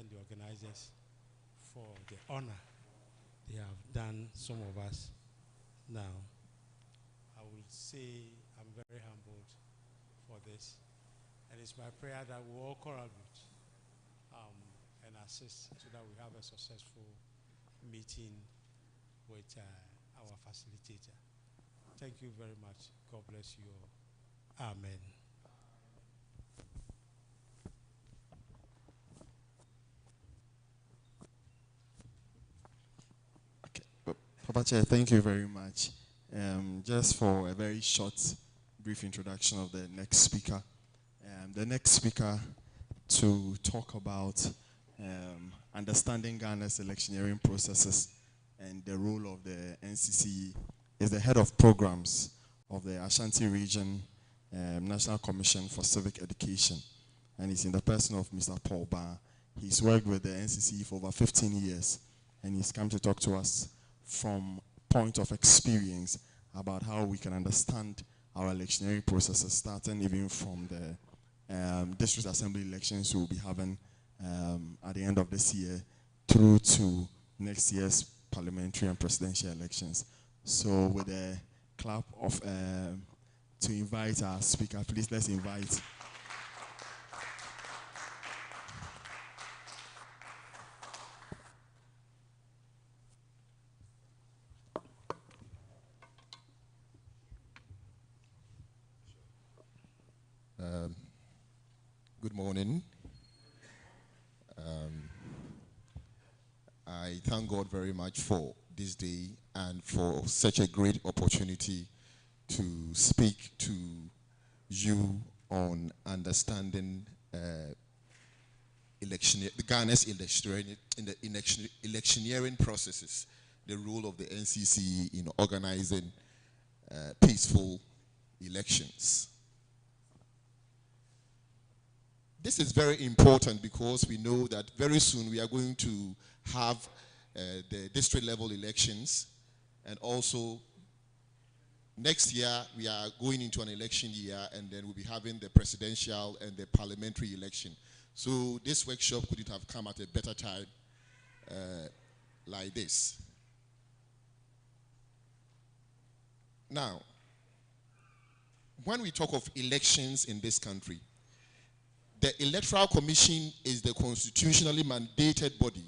and the organizers for the honor they have done some of us now. I will say I'm very humbled for this. And it's my prayer that we all contribute and assist so that we have a successful meeting with our facilitator. Thank you very much. God bless you all. Amen. Papa Chair, thank you very much. Just for a very short, brief introduction of the next speaker. The next speaker to talk about understanding Ghana's electioneering processes and the role of the NCC is the head of programs of the Ashanti Region National Commission for Civic Education. And he's in the person of Mr. Paul Barr. He's worked with the NCC for over 15 years, and he's come to talk to us from point of experience about how we can understand our electioneering processes, starting even from the district assembly elections we'll be having at the end of this year through to next year's parliamentary and presidential elections. So with a clap of to invite our speaker, please let's invite good morning. I thank God very much for this day and for such a great opportunity to speak to you on understanding Ghana's electioneering processes, the role of the NCC in organizing peaceful elections. This is very important because we know that very soon we are going to have the district level elections, and also Next year, we are going into an election year, and then we'll be having the presidential and the parliamentary election. So this workshop couldn't have come at a better time like this. Now, when we talk of elections in this country, the Electoral Commission is the constitutionally mandated body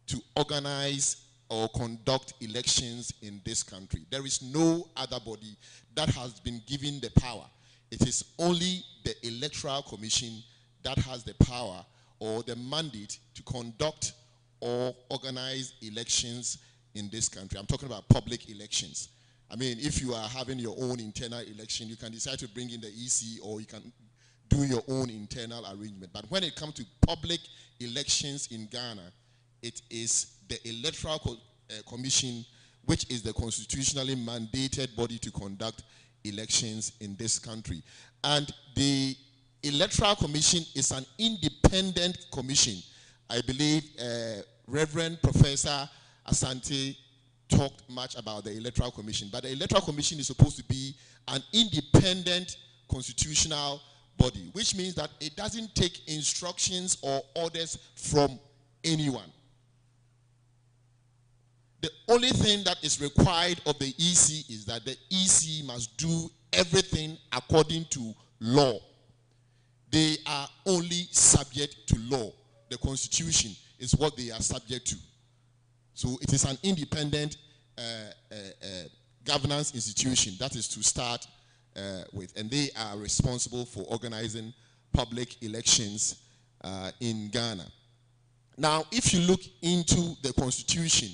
to organize or conduct elections in this country. There is no other body that has been given the power. It is only the Electoral Commission that has the power or the mandate to conduct or organize elections in this country. I'm talking about public elections. I mean, if you are having your own internal election, you can decide to bring in the EC, or you can do your own internal arrangement. But when it comes to public elections in Ghana, it is the Electoral Commission, which is the constitutionally mandated body to conduct elections in this country. And the Electoral Commission is an independent commission. I believe Reverend Professor Asante talked much about the Electoral Commission, but the Electoral Commission is supposed to be an independent constitutional body, which means that it doesn't take instructions or orders from anyone. The only thing that is required of the EC is that the EC must do everything according to law. They are only subject to law. The Constitution is what they are subject to. So it is an independent governance institution, that is to start with. And they are responsible for organizing public elections in Ghana. Now, if you look into the Constitution,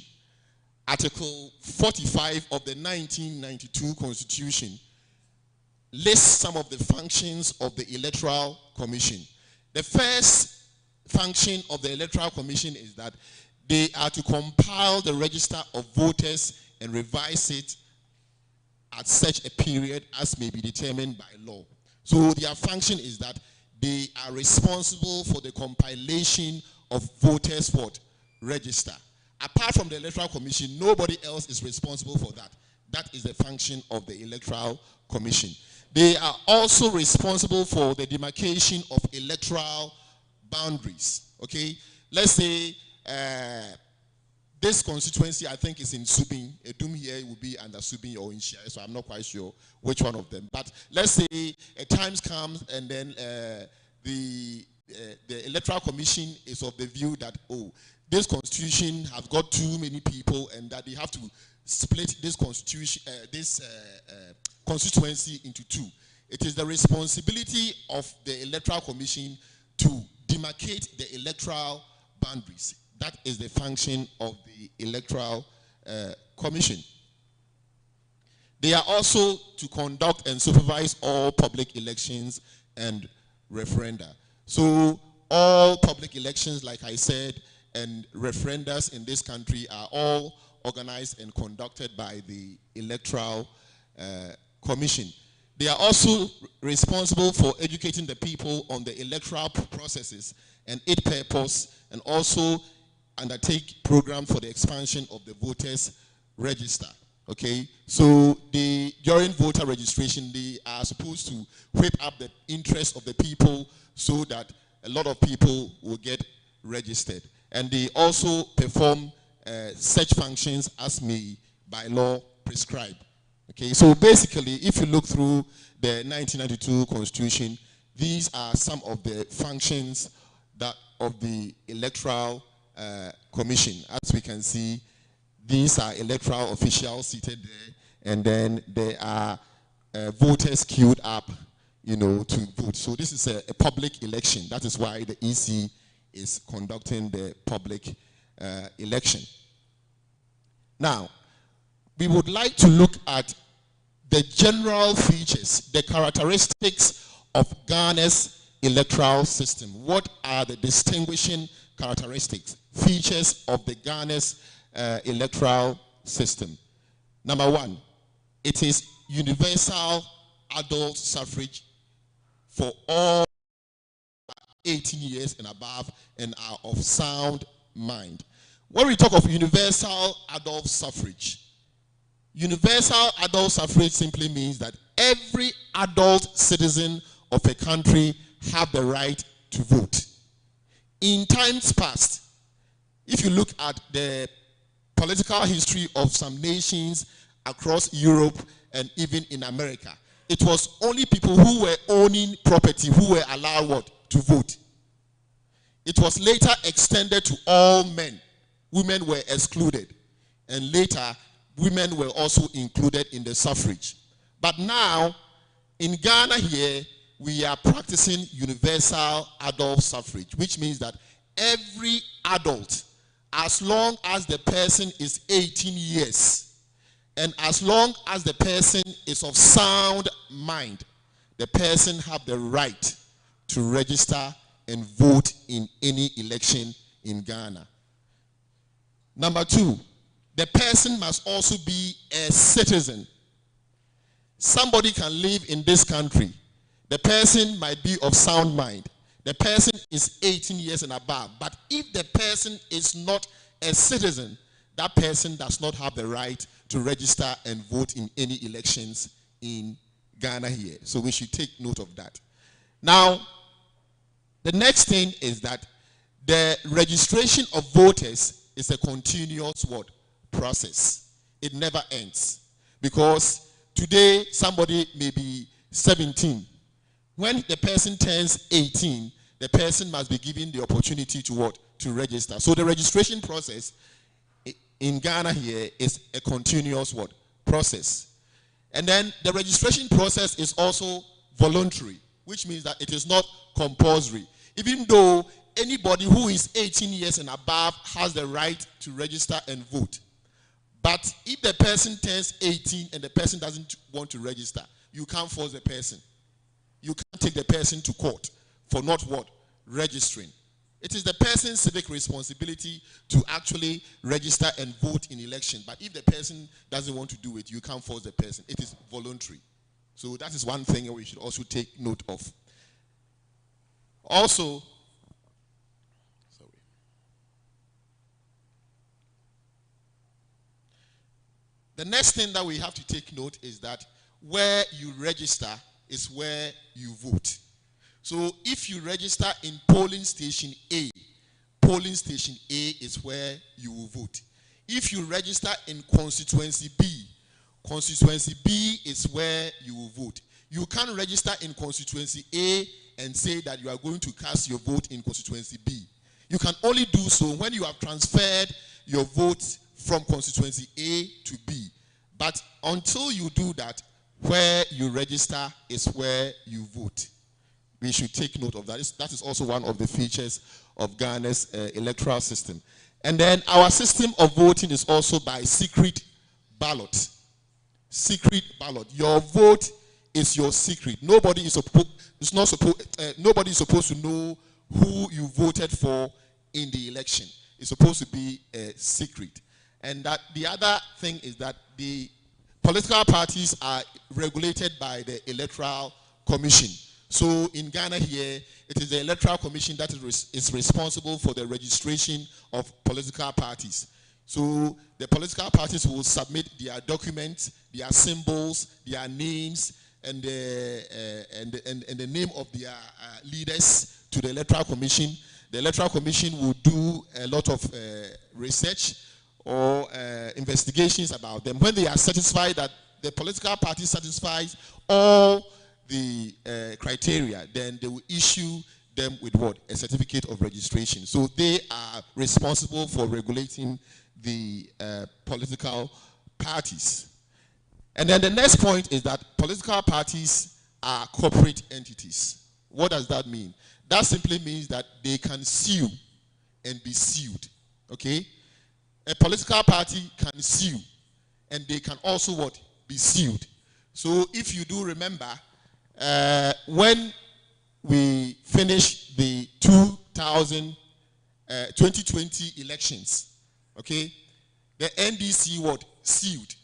Article 45 of the 1992 Constitution lists some of the functions of the Electoral Commission. The first function of the Electoral Commission is that they are to compile the register of voters and revise it at such a period as may be determined by law. So their function is that they are responsible for the compilation of voters' register. Apart from the Electoral Commission, nobody else is responsible for that. That is the function of the Electoral Commission. They are also responsible for the demarcation of electoral boundaries. Okay, let's say this constituency, I think, is in Subin. Edum here will be under Subin or in Shire, so I'm not quite sure which one of them. But let's say a time comes and then the Electoral Commission is of the view that, oh, this constitution has got too many people and that they have to split this constitution, constituency into two. It is the responsibility of the Electoral Commission to demarcate the electoral boundaries. That is the function of the Electoral Commission. They are also to conduct and supervise all public elections and referenda. So all public elections, like I said, and referendums in this country are all organized and conducted by the Electoral Commission. They are also responsible for educating the people on the electoral processes and its purpose, and also undertake programs for the expansion of the voters' register. Okay, so during voter registration, they are supposed to whip up the interest of the people so that a lot of people will get registered. And they also perform such functions as may by law prescribe. Okay, so basically, if you look through the 1992 Constitution, these are some of the functions that of the Electoral Commission. As we can see, these are electoral officials seated there, and then there are voters queued up, you know, to vote. So this is a public election. That is why the EC is conducting the public election. Now, we would like to look at the general features, the characteristics of Ghana's electoral system. What are the distinguishing characteristics, features of the Ghana's electoral system? Number one, it is universal adult suffrage for all 18 years and above and are of sound mind. When we talk of universal adult suffrage, Universal adult suffrage simply means that every adult citizen of a country have the right to vote. In times past, if you look at the political history of some nations across Europe and even in America, it was only people who were owning property who were allowed what? To vote. It was later extended to all men. Women were excluded. And later, women were also included in the suffrage. But now, in Ghana here, we are practicing universal adult suffrage, which means that every adult, as long as the person is 18 years, and as long as the person is of sound mind, the person have the right to register and vote in any election in Ghana. Number two, the person must also be a citizen. Somebody can live in this country. The person might be of sound mind. The person is 18 years and above. But if the person is not a citizen, that person does not have the right to register and vote in any elections in Ghana here. So we should take note of that. Now, the next thing is that the registration of voters is a continuous what? Process. It never ends. Because today somebody may be 17. When the person turns 18, the person must be given the opportunity to what? To register. So the registration process in Ghana here is a continuous what? Process. And then the registration process is also voluntary, which means that it is not compulsory. Even though anybody who is 18 years and above has the right to register and vote. But if the person turns 18 and the person doesn't want to register, you can't force the person. You can't take the person to court for not what? Registering. It is the person's civic responsibility to actually register and vote in election. But if the person doesn't want to do it, you can't force the person. It is voluntary. So that is one thing we should also take note of. Also, the next thing that we have to take note is that where you register is where you vote. So if you register in polling station A is where you will vote. If you register in constituency B is where you will vote. You can't register in constituency A and say that you are going to cast your vote in constituency B. You can only do so when you have transferred your vote from constituency A to B. But until you do that, where you register is where you vote. We should take note of that. That is also one of the features of Ghana's electoral system. And then our system of voting is also by secret ballot. Secret ballot. Your vote is your secret. Nobody is supposed to know who you voted for in the election. It's supposed to be a secret. And that the other thing is that the political parties are regulated by the Electoral Commission. So in Ghana here, it is the Electoral Commission that is responsible for the registration of political parties. So the political parties will submit their documents, their symbols, their names, and the name of their leaders to the Electoral Commission. The Electoral Commission will do a lot of research or investigations about them. When they are satisfied that the political party satisfies all the criteria, then they will issue them with what? A certificate of registration. So they are responsible for regulating the political parties. And then the next point is that political parties are corporate entities. What does that mean? That simply means that they can sue and be sued. Okay? A political party can sue and they can also what? Be sued. So if you do remember, when we finished the 2020 elections, okay, the NDC what? Sued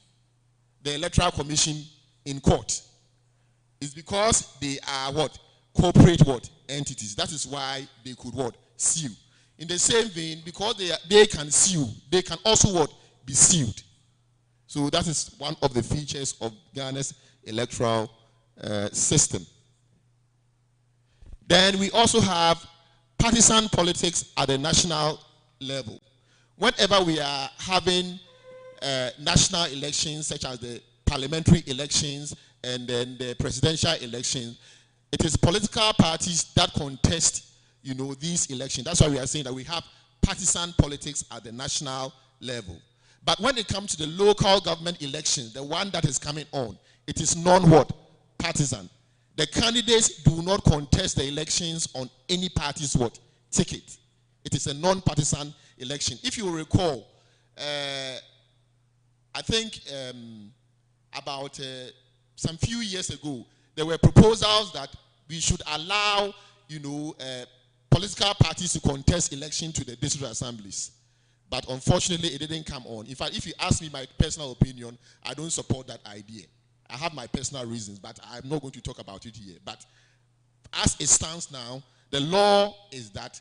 the Electoral Commission in court. It's because they are what? Corporate what? Entities. That is why they could what? Sue. In the same vein, because they can sue, they can also what? Be sued. So that is one of the features of Ghana's electoral system. Then we also have partisan politics at the national level. Whenever we are having national elections, such as the parliamentary elections and then the presidential elections, it is political parties that contest, these elections. That's why we are saying that we have partisan politics at the national level. But when it comes to the local government elections, the one that is coming on, it is non-what? Partisan. The candidates do not contest the elections on any party's what? Ticket. It is a non-partisan election. If you recall, I think about some few years ago, there were proposals that we should allow, political parties to contest election to the district assemblies. But unfortunately, it didn't come on. In fact, if you ask me my personal opinion, I don't support that idea. I have my personal reasons, but I'm not going to talk about it here. But as it stands now, the law is that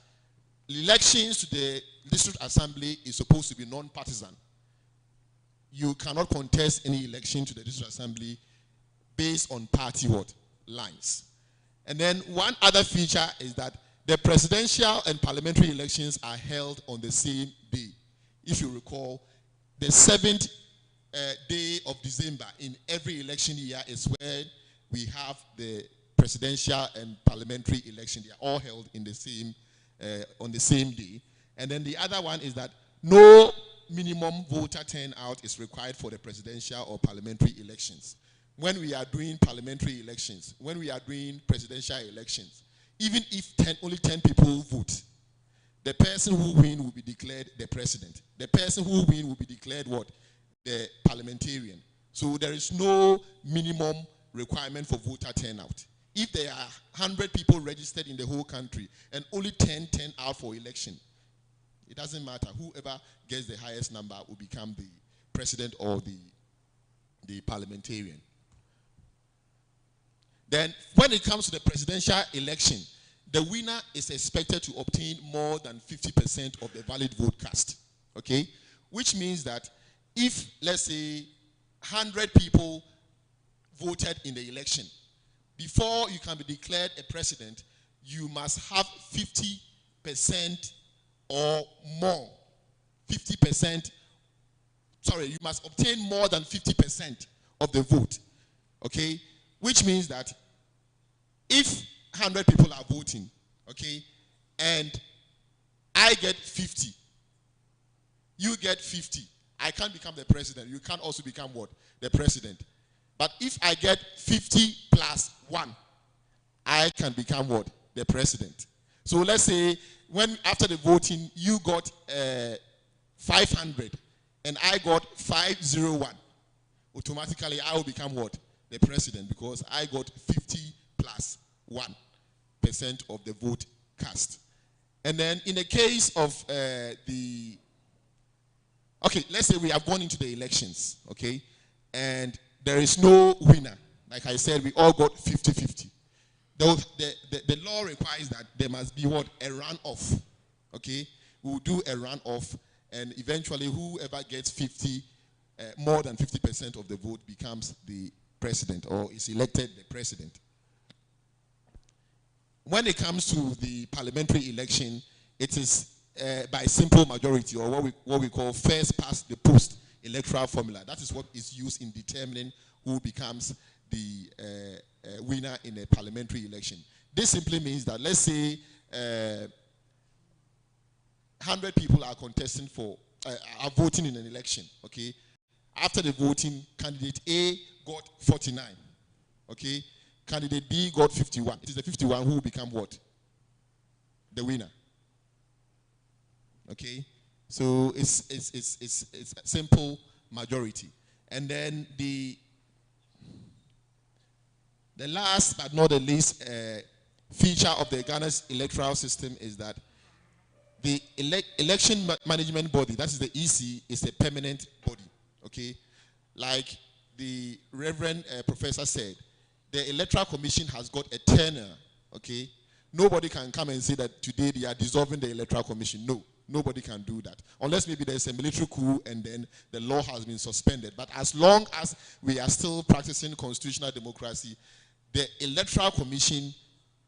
elections to the district assembly is supposed to be non-partisan. You cannot contest any election to the district assembly based on party what? Lines. And then one other feature is that the presidential and parliamentary elections are held on the same day. If you recall, the 7th day of December in every election year is where we have the presidential and parliamentary election. They are all held in the same on the same day. And then the other one is that no minimum voter turnout is required for the presidential or parliamentary elections. When we are doing parliamentary elections, when we are doing presidential elections, even if only 10 people vote, the person who wins will be declared the president. The person who wins will be declared what? The parliamentarian. So there is no minimum requirement for voter turnout. If there are 100 people registered in the whole country and only 10 turn out for election, it doesn't matter. Whoever gets the highest number will become the president or the parliamentarian. Then when it comes to the presidential election, the winner is expected to obtain more than 50% of the valid vote cast. Okay? Which means that if, let's say, 100 people voted in the election, before you can be declared a president, you must have 50% or more. 50%, sorry, you must obtain more than 50% of the vote. Okay? Which means that if 100 people are voting, okay, and I get 50, you get 50, I can't become the president. You can't also become what? The president. But if I get 50 plus 1, I can become what? The president. So let's say when after the voting you got 500 and I got 501, automatically I will become what? The president, because I got 50 plus 1% of the vote cast. And then in the case of okay, let's say we have gone into the elections, okay, and there is no winner. Like I said, we all got 50-50. The law requires that there must be what? A runoff, okay? We will do a runoff, and eventually whoever gets 50, more than 50% of the vote becomes the president or is elected the president. When it comes to the parliamentary election, it is by simple majority, or what we call first past the post electoral formula. That is what is used in determining who becomes the winner in a parliamentary election. This simply means that, let's say 100 people are contesting for, are voting in an election, okay? After the voting, candidate A got 49, okay? Candidate B got 51. It is the 51 who will become what? The winner. Okay? So it's a simple majority. And then the last but not the least feature of the Ghana's electoral system is that the election management body, that is the EC, is a permanent body. Okay? Like the Reverend Professor said, the Electoral Commission has got a tenure. Okay? Nobody can come and say that today they are dissolving the Electoral Commission. No. nobody can do that. Unless maybe there's a military coup and then the law has been suspended. But as long as we are still practicing constitutional democracy, the Electoral Commission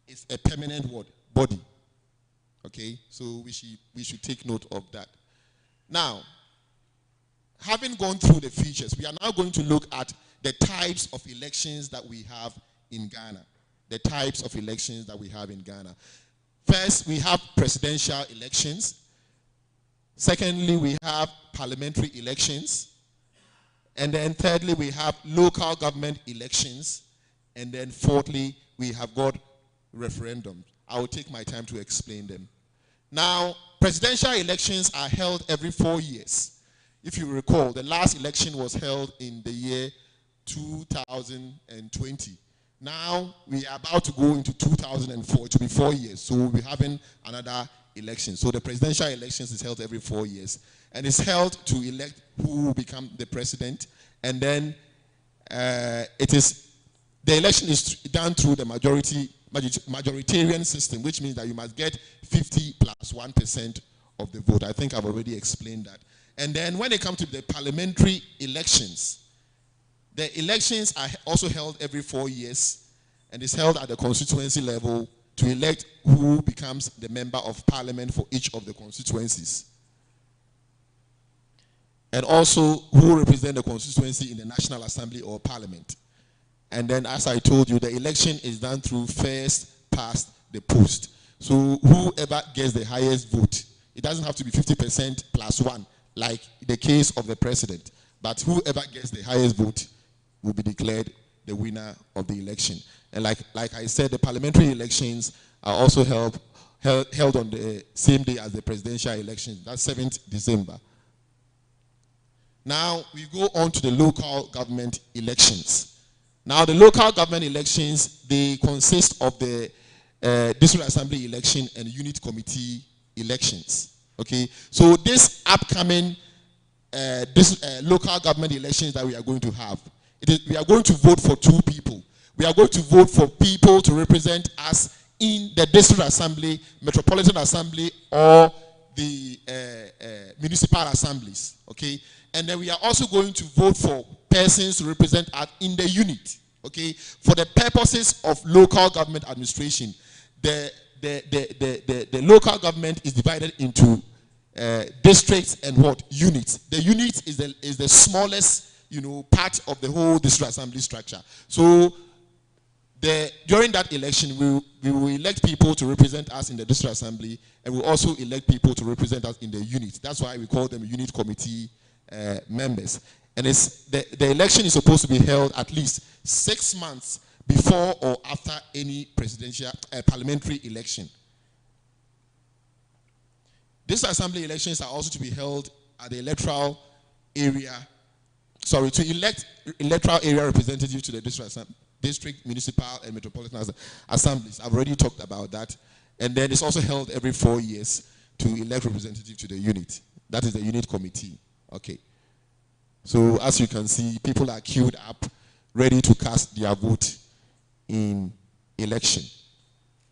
is a permanent body. Okay, so we should take note of that. Now, having gone through the features, we are now going to look at the types of elections that we have in Ghana. The types of elections that we have in Ghana. First, we have presidential elections. Secondly, we have parliamentary elections. And then thirdly, we have local government elections. And then fourthly, we have got referendums. I will take my time to explain them. Now, presidential elections are held every 4 years. If you recall, the last election was held in the year 2020. Now, we are about to go into 2004. It will be 4 years. So we'll be having another election. So the presidential elections is held every 4 years. And it's held to elect who will become the president. And then the election is done through the majoritarian system, which means that you must get 50 plus 1% of the vote. I think I've already explained that. And then when it comes to the parliamentary elections, the elections are also held every 4 years, and it's held at the constituency level to elect who becomes the member of parliament for each of the constituencies. And also who represent the constituency in the National Assembly or Parliament. And then, as I told you, the election is done through first past the post. So whoever gets the highest vote, it doesn't have to be 50% plus 1, like the case of the president. But whoever gets the highest vote will be declared the winner of the election. And like I said, the parliamentary elections are also held on the same day as the presidential elections. That's 7th December. Now, we go on to the local government elections. Now, the local government elections, they consist of the district assembly election and unit committee elections. Okay, so this upcoming local government elections that we are going to have, we are going to vote for 2 people. We are going to vote for people to represent us in the district assembly, metropolitan assembly, or the municipal assemblies. Okay, and then we are also going to vote for persons to represent us in the unit. Okay, for the purposes of local government administration, the local government is divided into districts and what? Units. The unit is the smallest, part of the whole district assembly structure. So during that election, we will elect people to represent us in the district assembly, and we'll also elect people to represent us in the unit. That's why we call them unit committee members. And the election is supposed to be held at least 6 months before or after any presidential parliamentary election. These assembly elections are also to be held at the electoral area, to elect electoral area representatives to the district, municipal, and metropolitan assemblies. I've already talked about that. And then it's also held every 4 years to elect representatives to the unit. That is the unit committee. Okay. So as you can see, people are queued up, ready to cast their vote in election.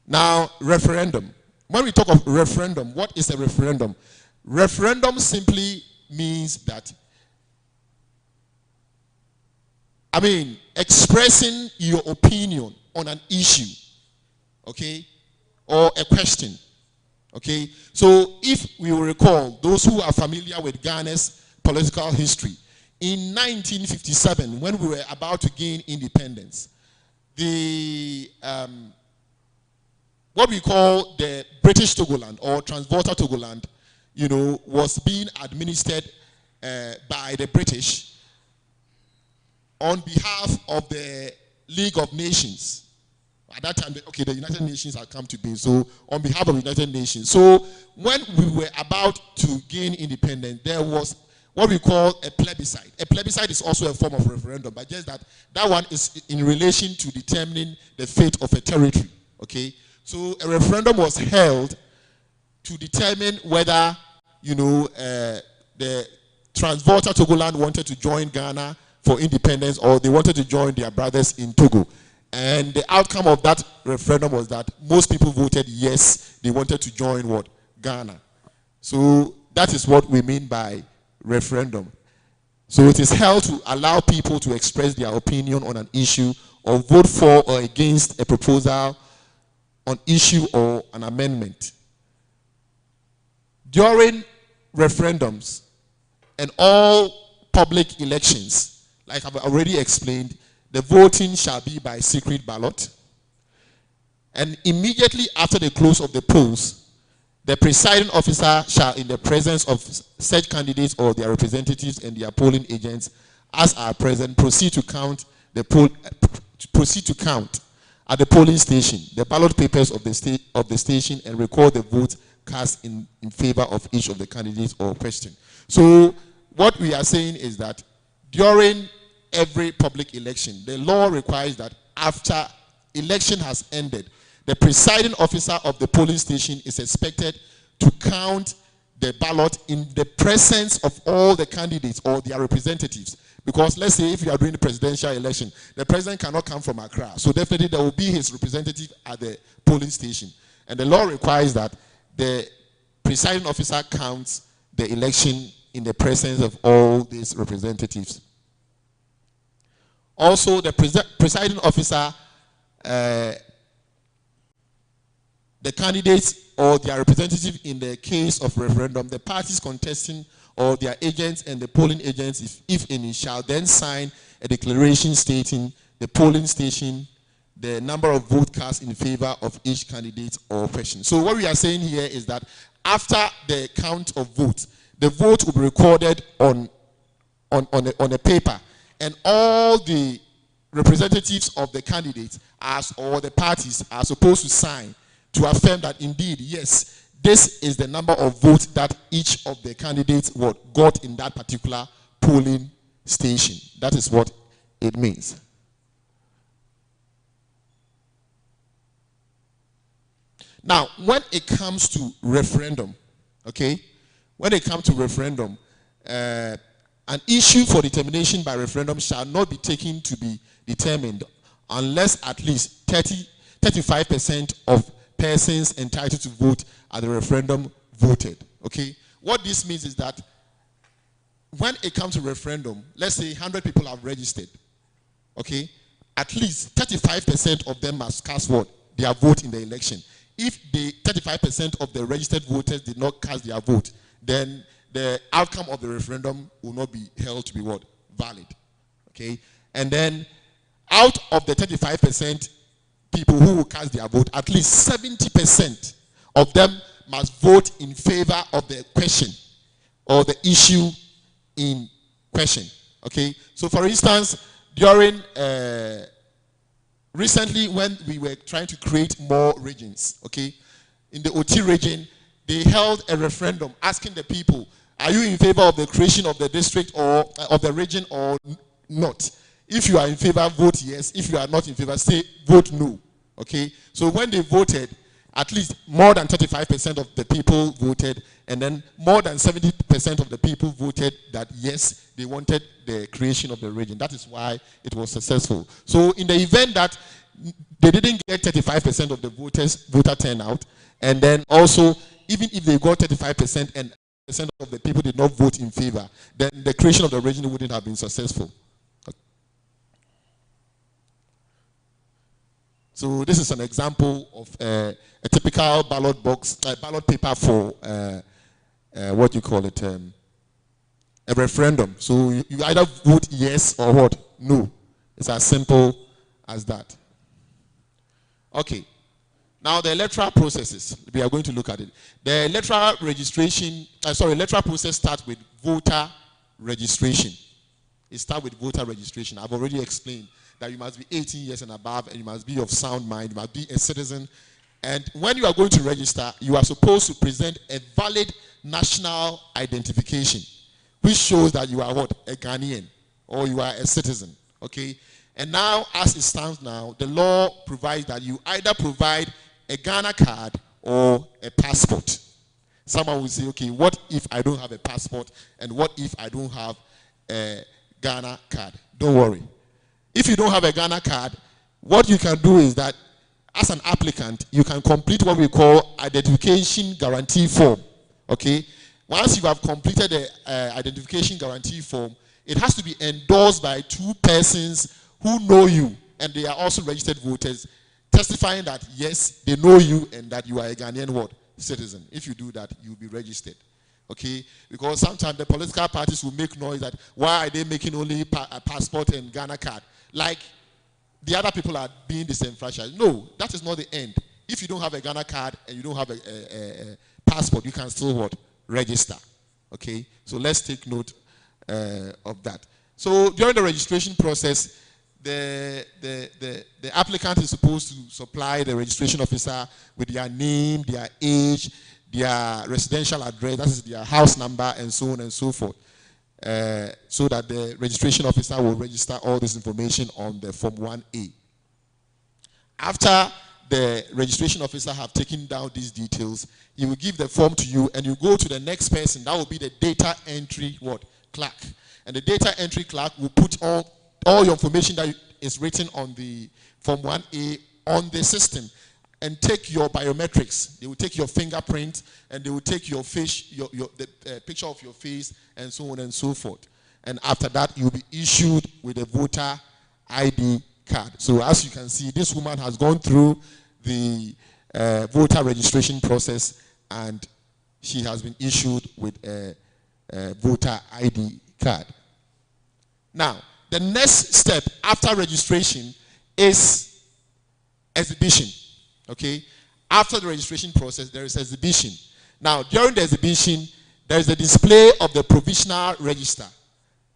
Now, referendum. When we talk of referendum, what is a referendum? Referendum simply means that, expressing your opinion on an issue, okay, or a question, okay. So if we will recall, those who are familiar with Ghana's political history, in 1957, when we were about to gain independence, the what we call the British Togoland or Transvaal Togoland, was being administered by the British on behalf of the League of Nations. At that time, the United Nations had come to be. So on behalf of the United Nations. So when we were about to gain independence, there was what we call a plebiscite. A plebiscite is also a form of referendum, but just that one is in relation to determining the fate of a territory. Okay, so a referendum was held to determine whether the Transvaal Togoland wanted to join Ghana for independence or they wanted to join their brothers in Togo. And the outcome of that referendum was that most people voted yes, they wanted to join Ghana. So that is what we mean by referendum. So it is held to allow people to express their opinion on an issue or vote for or against a proposal on issue or an amendment. During referendums and all public elections, like I've already explained, the voting shall be by secret ballot. And immediately after the close of the polls, the presiding officer shall, in the presence of such candidates or their representatives and their polling agents, as are present, proceed to count at the polling station the ballot papers of the station and record the votes cast in favor of each of the candidates or question. So what we are saying is that during every public election, the law requires that after election has ended, the presiding officer of the polling station is expected to count the ballot in the presence of all the candidates or their representatives. Because let's say if you are doing the presidential election, the president cannot come from Accra. So definitely there will be his representative at the polling station. And the law requires that the presiding officer counts the election in the presence of all these representatives. Also, the presiding officer, the candidates or their representative in the case of referendum, the parties contesting or their agents and the polling agents, if any, shall then sign a declaration stating the polling station, the number of votes cast in favor of each candidate or question. So what we are saying here is that after the count of votes, the vote will be recorded on a paper, and all the representatives of the candidates or the parties are supposed to sign to affirm that indeed, yes, this is the number of votes that each of the candidates got in that particular polling station. That is what it means. Now, when it comes to referendum, okay, when it comes to referendum, an issue for determination by referendum shall not be taken to be determined unless at least 35% of persons entitled to vote at the referendum voted. Okay, what this means is that when it comes to referendum, let's say 100 people have registered. Okay, at least 35% of them must cast what? Their vote in the election. If the 35% of the registered voters did not cast their vote, then the outcome of the referendum will not be held to be what? Valid. Okay, and then out of the 35% people who will cast their vote, at least 70% of them must vote in favor of the question or the issue in question. Okay, so for instance, during recently when we were trying to create more regions, okay, in the OT region, they held a referendum asking the people, are you in favor of the creation of the district or of the region or not? If you are in favor, vote yes. If you are not in favor, say vote no. Okay, so when they voted, at least more than 35% of the people voted, and then more than 70% of the people voted that yes, they wanted the creation of the region. That is why it was successful. So in the event that they didn't get 35% of the voter turnout, and then also even if they got 35% and percent of the people did not vote in favor, then the creation of the region wouldn't have been successful. So this is an example of a typical ballot box, ballot paper for what you call it, a referendum. So you either vote yes or what? No. It's as simple as that. Okay. Now the electoral processes, we are going to look at it. The electoral electoral process starts with voter registration. It starts with voter registration. I've already explained that you must be 18 years and above, and you must be of sound mind, you must be a citizen. And when you are going to register, you are supposed to present a valid national identification, which shows that you are what? A Ghanaian, or you are a citizen, okay? And now, as it stands now, the law provides that you either provide a Ghana card or a passport. Someone will say, okay, what if I don't have a passport, and what if I don't have a Ghana card? Don't worry. If you don't have a Ghana card, what you can do is that as an applicant, you can complete what we call identification guarantee form. Okay? Once you have completed the identification guarantee form, it has to be endorsed by 2 persons who know you, and they are also registered voters, testifying that yes, they know you and that you are a Ghanaian what? Citizen. If you do that, you'll be registered. Okay? Because sometimes the political parties will make noise that why are they making only a passport and Ghana card? Like the other people are being disenfranchised. No, that is not the end. If you don't have a Ghana card and you don't have a passport, you can still what? Register. Okay? So let's take note of that. So during the registration process, the applicant is supposed to supply the registration officer with their name, their age, their residential address, that is their house number, and so on and so forth, so that the registration officer will register all this information on the Form 1A. After the registration officer have taken down these details, he will give the form to you, and you go to the next person. That will be the data entry clerk. And the data entry clerk will put all your information that is written on the Form 1A on the system and take your biometrics. They will take your fingerprint, and they will take your face, the picture of your face, and so on and so forth. And after that, you'll be issued with a voter ID card. So as you can see, this woman has gone through the voter registration process, and she has been issued with a voter ID card. Now, the next step after registration is exhibition. Okay? After the registration process, there is exhibition. Now, during the exhibition, there is a display of the provisional register.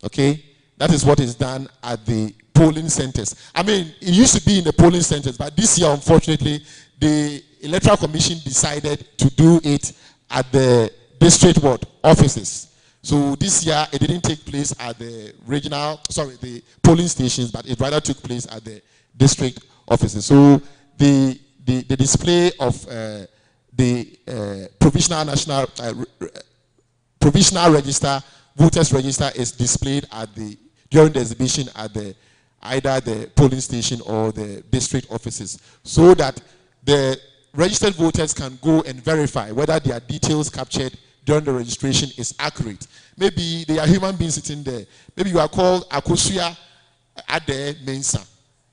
Okay? That is what is done at the polling centers. I mean, it used to be in the polling centers, but this year, unfortunately, the Electoral Commission decided to do it at the district offices. So this year, it didn't take place at the the polling stations, but it rather took place at the district offices. So the display of the provisional register, voters register, is displayed during the exhibition at either the polling station or the district offices, so that the registered voters can go and verify whether their details captured during the registration is accurate. Maybe they are human beings sitting there. Maybe you are called Akosia Ade Mensa.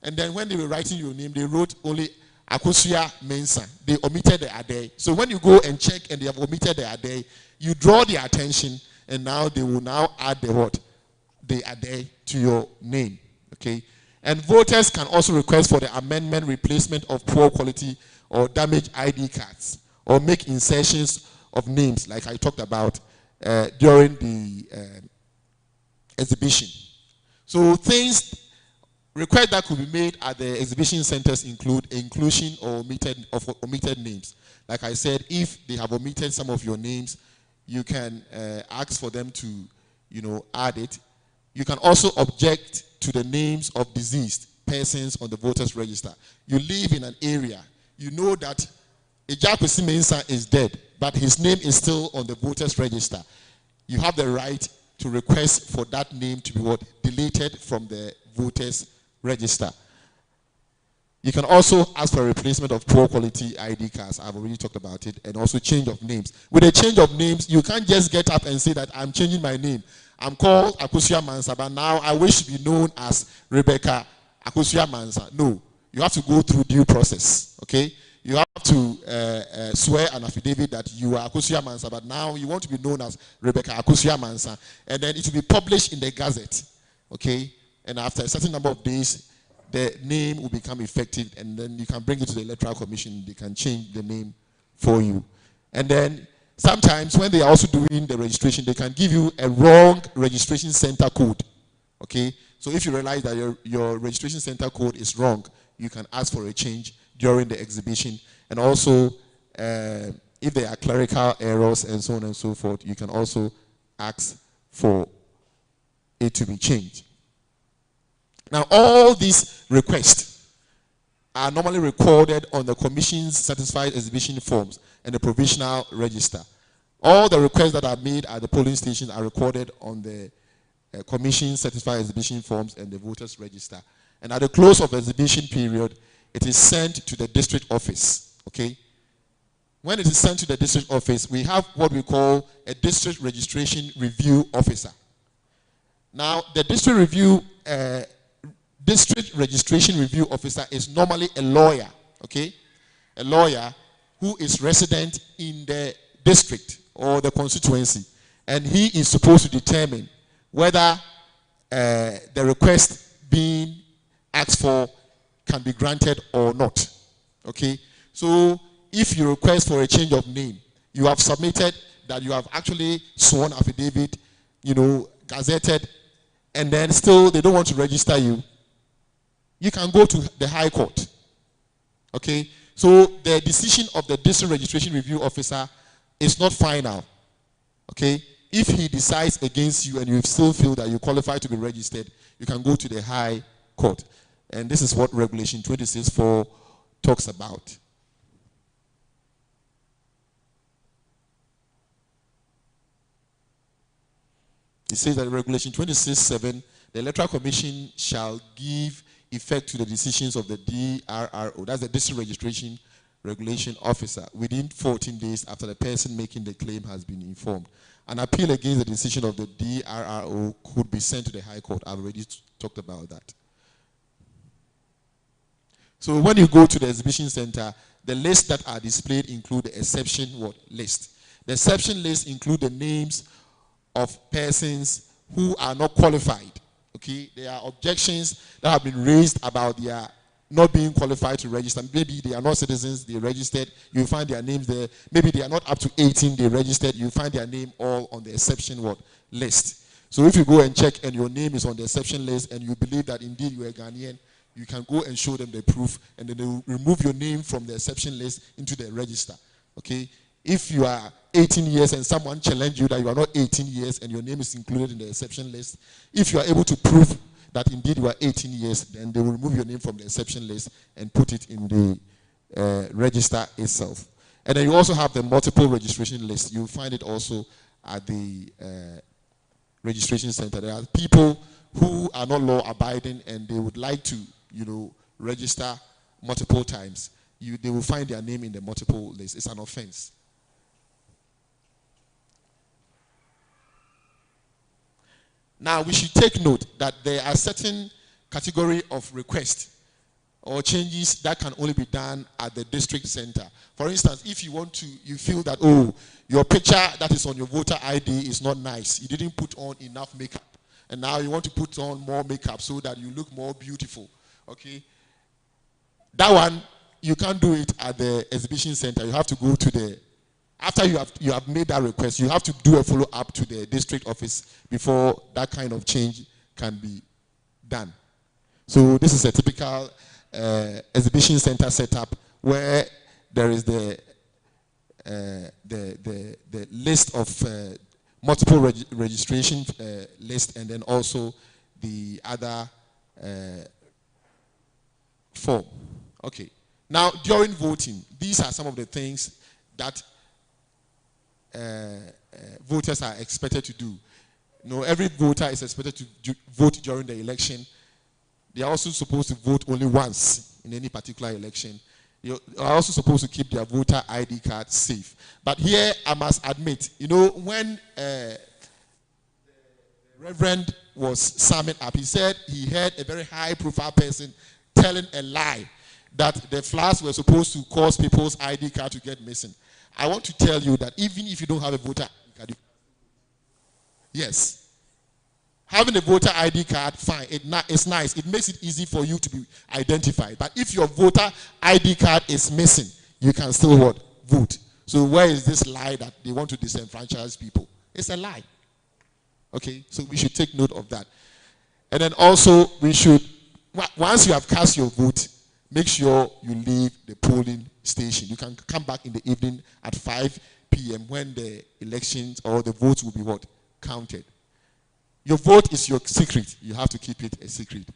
And then when they were writing your name, they wrote only Akosia Mensa. They omitted the Ade. So when you go and check and they have omitted the Ade, you draw their attention, and now they will now add the Ade to your name. Okay? And voters can also request for the amendment, replacement of poor quality or damaged ID cards, or make insertions of names, like I talked about during the exhibition. So things required that could be made at the exhibition centers include inclusion or omitted names. Like I said, if they have omitted some of your names, you can ask for them to, add it. You can also object to the names of deceased persons on the voters register. You live in an area, you know that Ejakwesi Mensah is dead, but his name is still on the voters register. You have the right to request for that name to be deleted from the voters register. You can also ask for a replacement of poor quality ID cards. I've already talked about it. And also change of names. With a change of names, you can't just get up and say that I'm changing my name. I'm called Akosua Mansa, but now I wish to be known as Rebecca Akosua Mansa. No, you have to go through due process. Okay? You have to swear an affidavit that you are Akosua Mansa, but now you want to be known as Rebecca Akosua Mansa. And then it will be published in the Gazette. Okay? And after a certain number of days, the name will become effective, and then you can bring it to the Electoral Commission. They can change the name for you. And then sometimes when they are also doing the registration, they can give you a wrong registration center code. Okay? So if you realize that your registration center code is wrong, you can ask for a change during the exhibition. And also, if there are clerical errors and so on and so forth, you can also ask for it to be changed. Now, all these requests are normally recorded on the Commission's certified exhibition forms and the provisional register. All the requests that are made at the polling stations are recorded on the Commission's certified exhibition forms and the voters register. And at the close of the exhibition period, it is sent to the district office. Okay? when it is sent to the district office, we have what we call a district registration review officer. Now, the district registration review officer is normally a lawyer, okay? A lawyer who is resident in the district or the constituency, and he is supposed to determine whether the request being asked for can be granted or not, okay? So if you request for a change of name, you have submitted that you have actually sworn affidavit, gazetted, and then still they don't want to register you, you can go to the High Court. Okay? So the decision of the district registration review officer is not final. Okay? If he decides against you and you still feel that you qualify to be registered, you can go to the High Court. And this is what Regulation 26.4 talks about. It says that Regulation 26.7, the Electoral Commission shall give effect to the decisions of the DRRO, that's the District Registration Regulation Officer, within 14 days after the person making the claim has been informed. An appeal against the decision of the DRRO could be sent to the High Court. I've already talked about that. So when you go to the exhibition center, the lists that are displayed include the exception list. The exception list include the names of persons who are not qualified. Okay, there are objections that have been raised about their not being qualified to register. Maybe they are not citizens, they registered, you find their names there. Maybe they are not up to 18, they registered, you find their name all on the exception list. So if you go and check and your name is on the exception list and you believe that indeed you are a Ghanaian, you can go and show them the proof and then they will remove your name from the exception list into the register. Okay? If you are 18 years and someone challenged you that you are not 18 years and your name is included in the exception list, if you are able to prove that indeed you are 18 years, then they will remove your name from the exception list and put it in the register itself. And then you also have the multiple registration list. You'll find it also at the registration center. There are people who are not law-abiding and they would like to, register multiple times. They will find their name in the multiple list. It's an offense. Now, we should take note that there are certain category of requests or changes that can only be done at the district center. For instance, if you feel that, your picture that is on your voter ID is not nice. You didn't put on enough makeup. And now you want to put on more makeup so that you look more beautiful. Okay? That one, you can't do it at the exhibition center. You have to go to after you have made that request, you have to do a follow-up to the district office before that kind of change can be done. So this is a typical exhibition center setup where there is the list of multiple registration list and then also the other form. Okay. Now, during voting, these are some of the things that voters are expected to do. Every voter is expected to vote during the election. They are also supposed to vote only once in any particular election. They are also supposed to keep their voter ID card safe. But here, I must admit, when the Reverend was summing up, he said he heard a very high-profile person telling a lie that the flowers were supposed to cause people's ID card to get missing. I want to tell you that even if you don't have a voter ID card, yes, having a voter ID card, fine, it's nice. It makes it easy for you to be identified. But if your voter ID card is missing, you can still vote. So where is this lie that they want to disenfranchise people? It's a lie. Okay, so we should take note of that. And then also, once you have cast your vote, make sure you leave the polling station. You can come back in the evening at 5 p.m. when the elections or the votes will be counted. Your vote is your secret. You have to keep it a secret.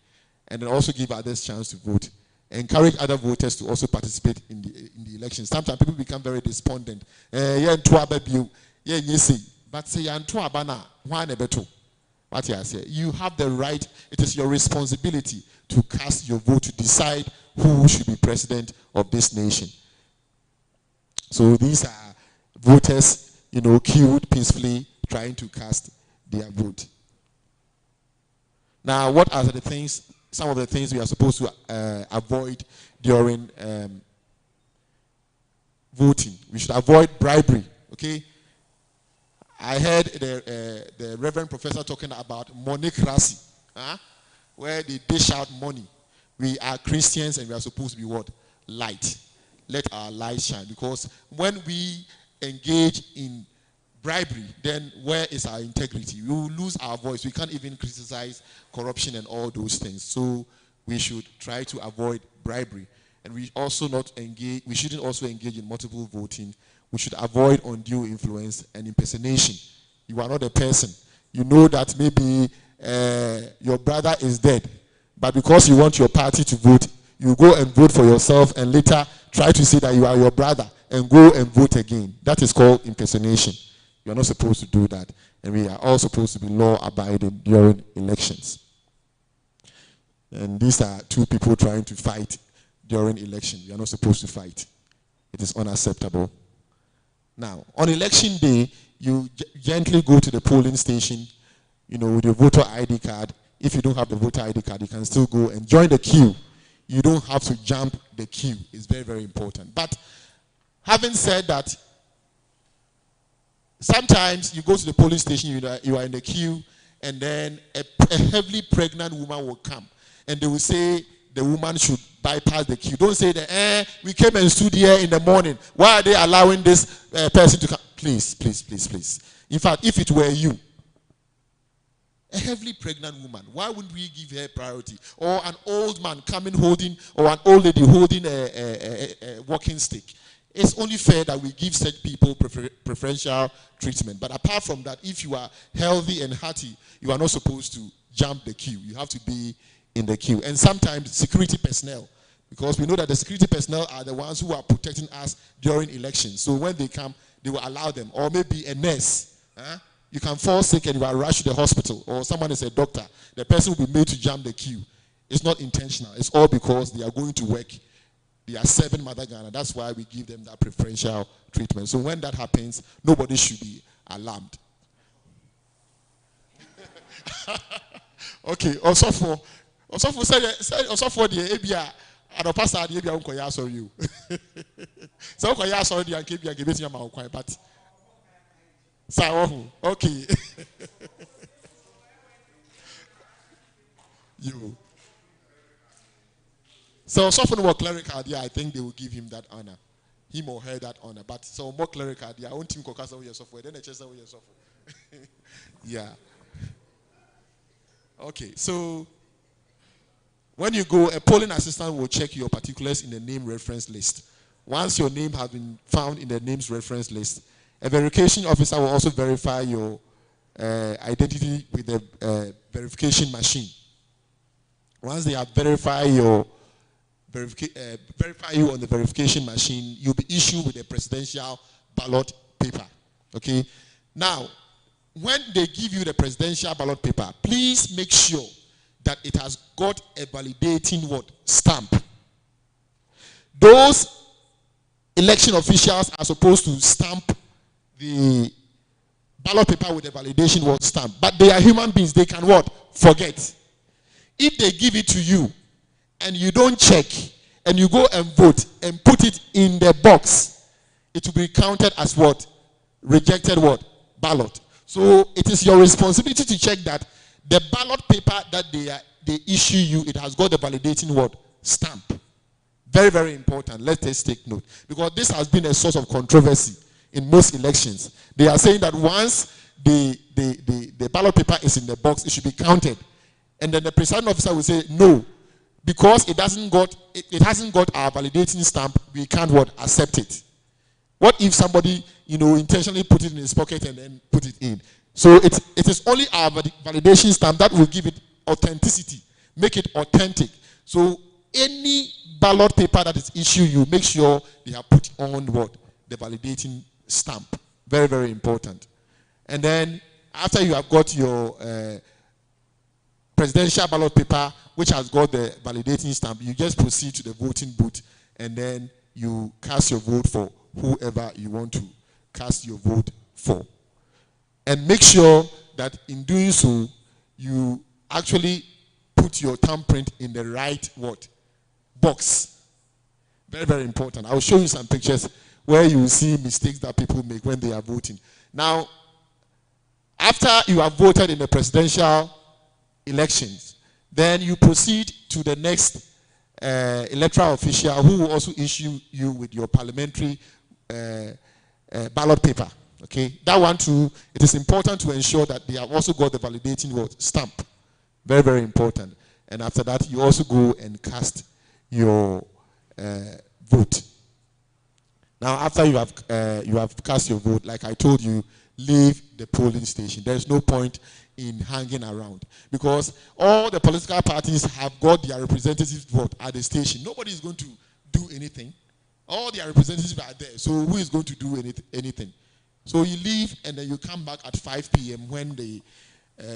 And then also give others a chance to vote. Encourage other voters to also participate in the elections. Sometimes people become very despondent. But say you have the right, it is your responsibility to cast your vote to decide who should be president of this nation. So these are voters, queued peacefully trying to cast their vote. Now, what are some of the things we are supposed to avoid during voting? We should avoid bribery, okay? I heard the Reverend Professor talking about moneycracy, where they dish out money. We are Christians and we are supposed to be what? Light. Let our light shine. Because when we engage in bribery, then where is our integrity? We will lose our voice. We can't even criticize corruption and all those things. So we should try to avoid bribery. And we shouldn't also engage in multiple voting. We should avoid undue influence and impersonation. You are not a person. You know that maybe your brother is dead, but because you want your party to vote, you go and vote for yourself and later try to say that you are your brother and go and vote again. That is called impersonation. You are not supposed to do that. And we are all supposed to be law-abiding during elections. And these are two people trying to fight during election. You are not supposed to fight. It is unacceptable. Now, on election day, you gently go to the polling station, with your voter ID card. If you don't have the voter ID card, you can still go and join the queue. You don't have to jump the queue. It's very, very important. But having said that, sometimes you go to the polling station, you are in the queue, and then a heavily pregnant woman will come, and they will say the woman should bypass the queue. Don't say that, we came and stood here in the morning. Why are they allowing this person to come? Please, please, please, please. In fact, if it were you, a heavily pregnant woman, why wouldn't we give her priority? Or an old man coming holding, or an old lady holding a walking stick. It's only fair that we give such people preferential treatment. But apart from that, if you are healthy and hearty, you are not supposed to jump the queue. You have to be in the queue. And sometimes security personnel, because we know that the security personnel are the ones who are protecting us during elections. So when they come, they will allow them. Or maybe a nurse. You can fall sick and you are rushed to the hospital. Or someone is a doctor. The person will be made to jump the queue. It's not intentional. It's all because they are going to work. They are serving Mother Ghana. That's why we give them that preferential treatment. So when that happens, nobody should be alarmed. Okay. Also for the ABA, I don't pass the ABA unko ya sorry you. So unko ya sorry the ABA give it your mouth but. Okay. You. So someone more clerical, I think they will give him that honor. Him or her that honor. But so more clerical, I won't think Kokasa with your software. Then I chase with your software. Yeah. Okay, so when you go, a polling assistant will check your particulars in the name reference list. Once your name has been found in the names reference list, a verification officer will also verify your identity with the verification machine. Once they have verified your verify you on the verification machine, you'll be issued with a presidential ballot paper. Okay? Now, when they give you the presidential ballot paper, please make sure that it has got a validating stamp. Those election officials are supposed to stamp the ballot paper with a validation stamp. But they are human beings. They can forget. If they give it to you and you don't check and you go and vote and put it in the box, it will be counted as rejected ballot. So it is your responsibility to check that the ballot paper that they issue you, it has got the validating stamp. Very, very important. Let us take note, because this has been a source of controversy in most elections. They are saying that once the ballot paper is in the box, it should be counted. And then the presiding officer will say, no, because it hasn't got our validating stamp, we can't accept it. What if somebody, intentionally put it in his pocket and then put it in? So it is only our validation stamp that will give it authenticity, make it authentic. So any ballot paper that is issued, you make sure they have put on the validating stamp. Very, very important. And then after you have got your presidential ballot paper, which has got the validating stamp, you just proceed to the voting booth, and then you cast your vote for whoever you want to cast your vote for. And make sure that in doing so, you actually put your thumbprint in the right what? Box. Very, very important. I'll show you some pictures where you will see mistakes that people make when they are voting. Now, after you have voted in the presidential elections, then you proceed to the next electoral official who will also issue you with your parliamentary ballot paper. Okay, that one too, it is important to ensure that they have also got the validating what? Stamp. Very, very important. And after that, you also go and cast your vote. Now, after you have cast your vote, like I told you, leave the polling station. There is no point in hanging around because all the political parties have got their representatives vote at the station. Nobody is going to do anything. All their representatives are there. So who is going to do anything? So you leave and then you come back at 5 p.m. when the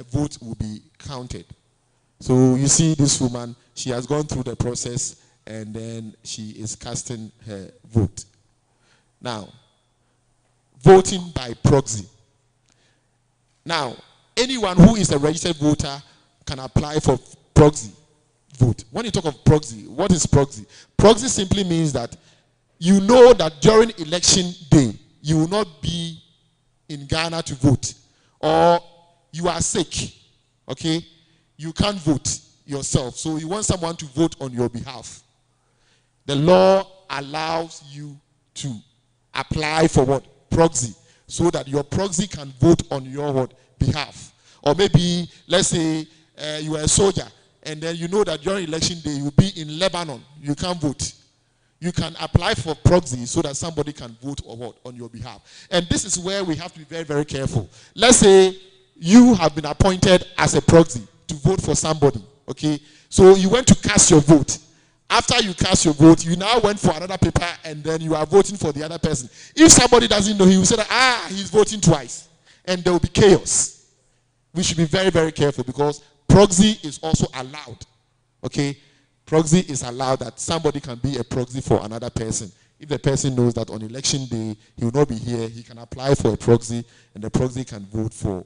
vote will be counted. So you see this woman, she has gone through the process and then she is casting her vote. Now, voting by proxy. Now, anyone who is a registered voter can apply for proxy vote. When you talk of proxy, what is proxy? Proxy simply means that you know that during election day, you will not be in Ghana to vote, or you are sick, okay? You can't vote yourself, so you want someone to vote on your behalf. The law allows you to apply for what? Proxy, so that your proxy can vote on your what? Behalf. Or maybe, let's say you are a soldier, and then you know that during election day you will be in Lebanon, you can't vote. You can apply for proxy so that somebody can vote or what on your behalf. And this is where we have to be very, very careful. Let's say you have been appointed as a proxy to vote for somebody, okay? So you went to cast your vote. After you cast your vote, you now went for another paper and then you are voting for the other person. If somebody doesn't know, he will say that, he's voting twice. And there will be chaos. We should be very, very careful because proxy is also allowed, okay? Proxy is allowed that somebody can be a proxy for another person. If the person knows that on election day he will not be here, he can apply for a proxy and the proxy can vote for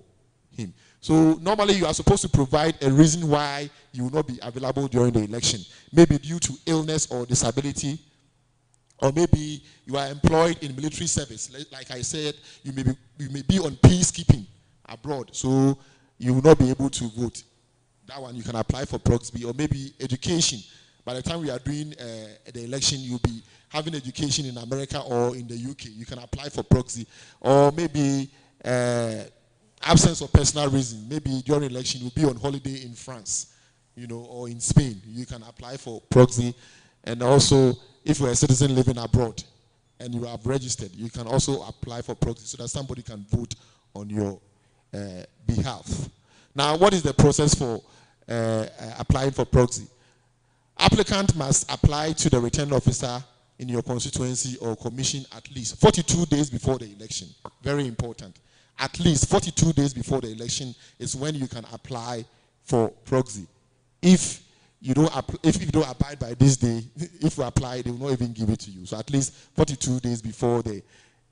him. So normally you are supposed to provide a reason why you will not be available during the election. Maybe due to illness or disability, or maybe you are employed in military service. Like I said, you may be on peacekeeping abroad, so you will not be able to vote. That one you can apply for proxy. Or maybe education. By the time we are doing the election, you'll be having education in America or in the UK. You can apply for proxy. Or maybe absence of personal reason. Maybe during election you'll be on holiday in France, or in Spain. You can apply for proxy. And also, if you're a citizen living abroad and you have registered, you can also apply for proxy so that somebody can vote on your behalf. Now, what is the process for applying for proxy? Applicant must apply to the returning officer in your constituency or commission at least 42 days before the election. Very important. At least 42 days before the election is when you can apply for proxy. If you don't abide by this day, if you apply, they will not even give it to you. So at least 42 days before the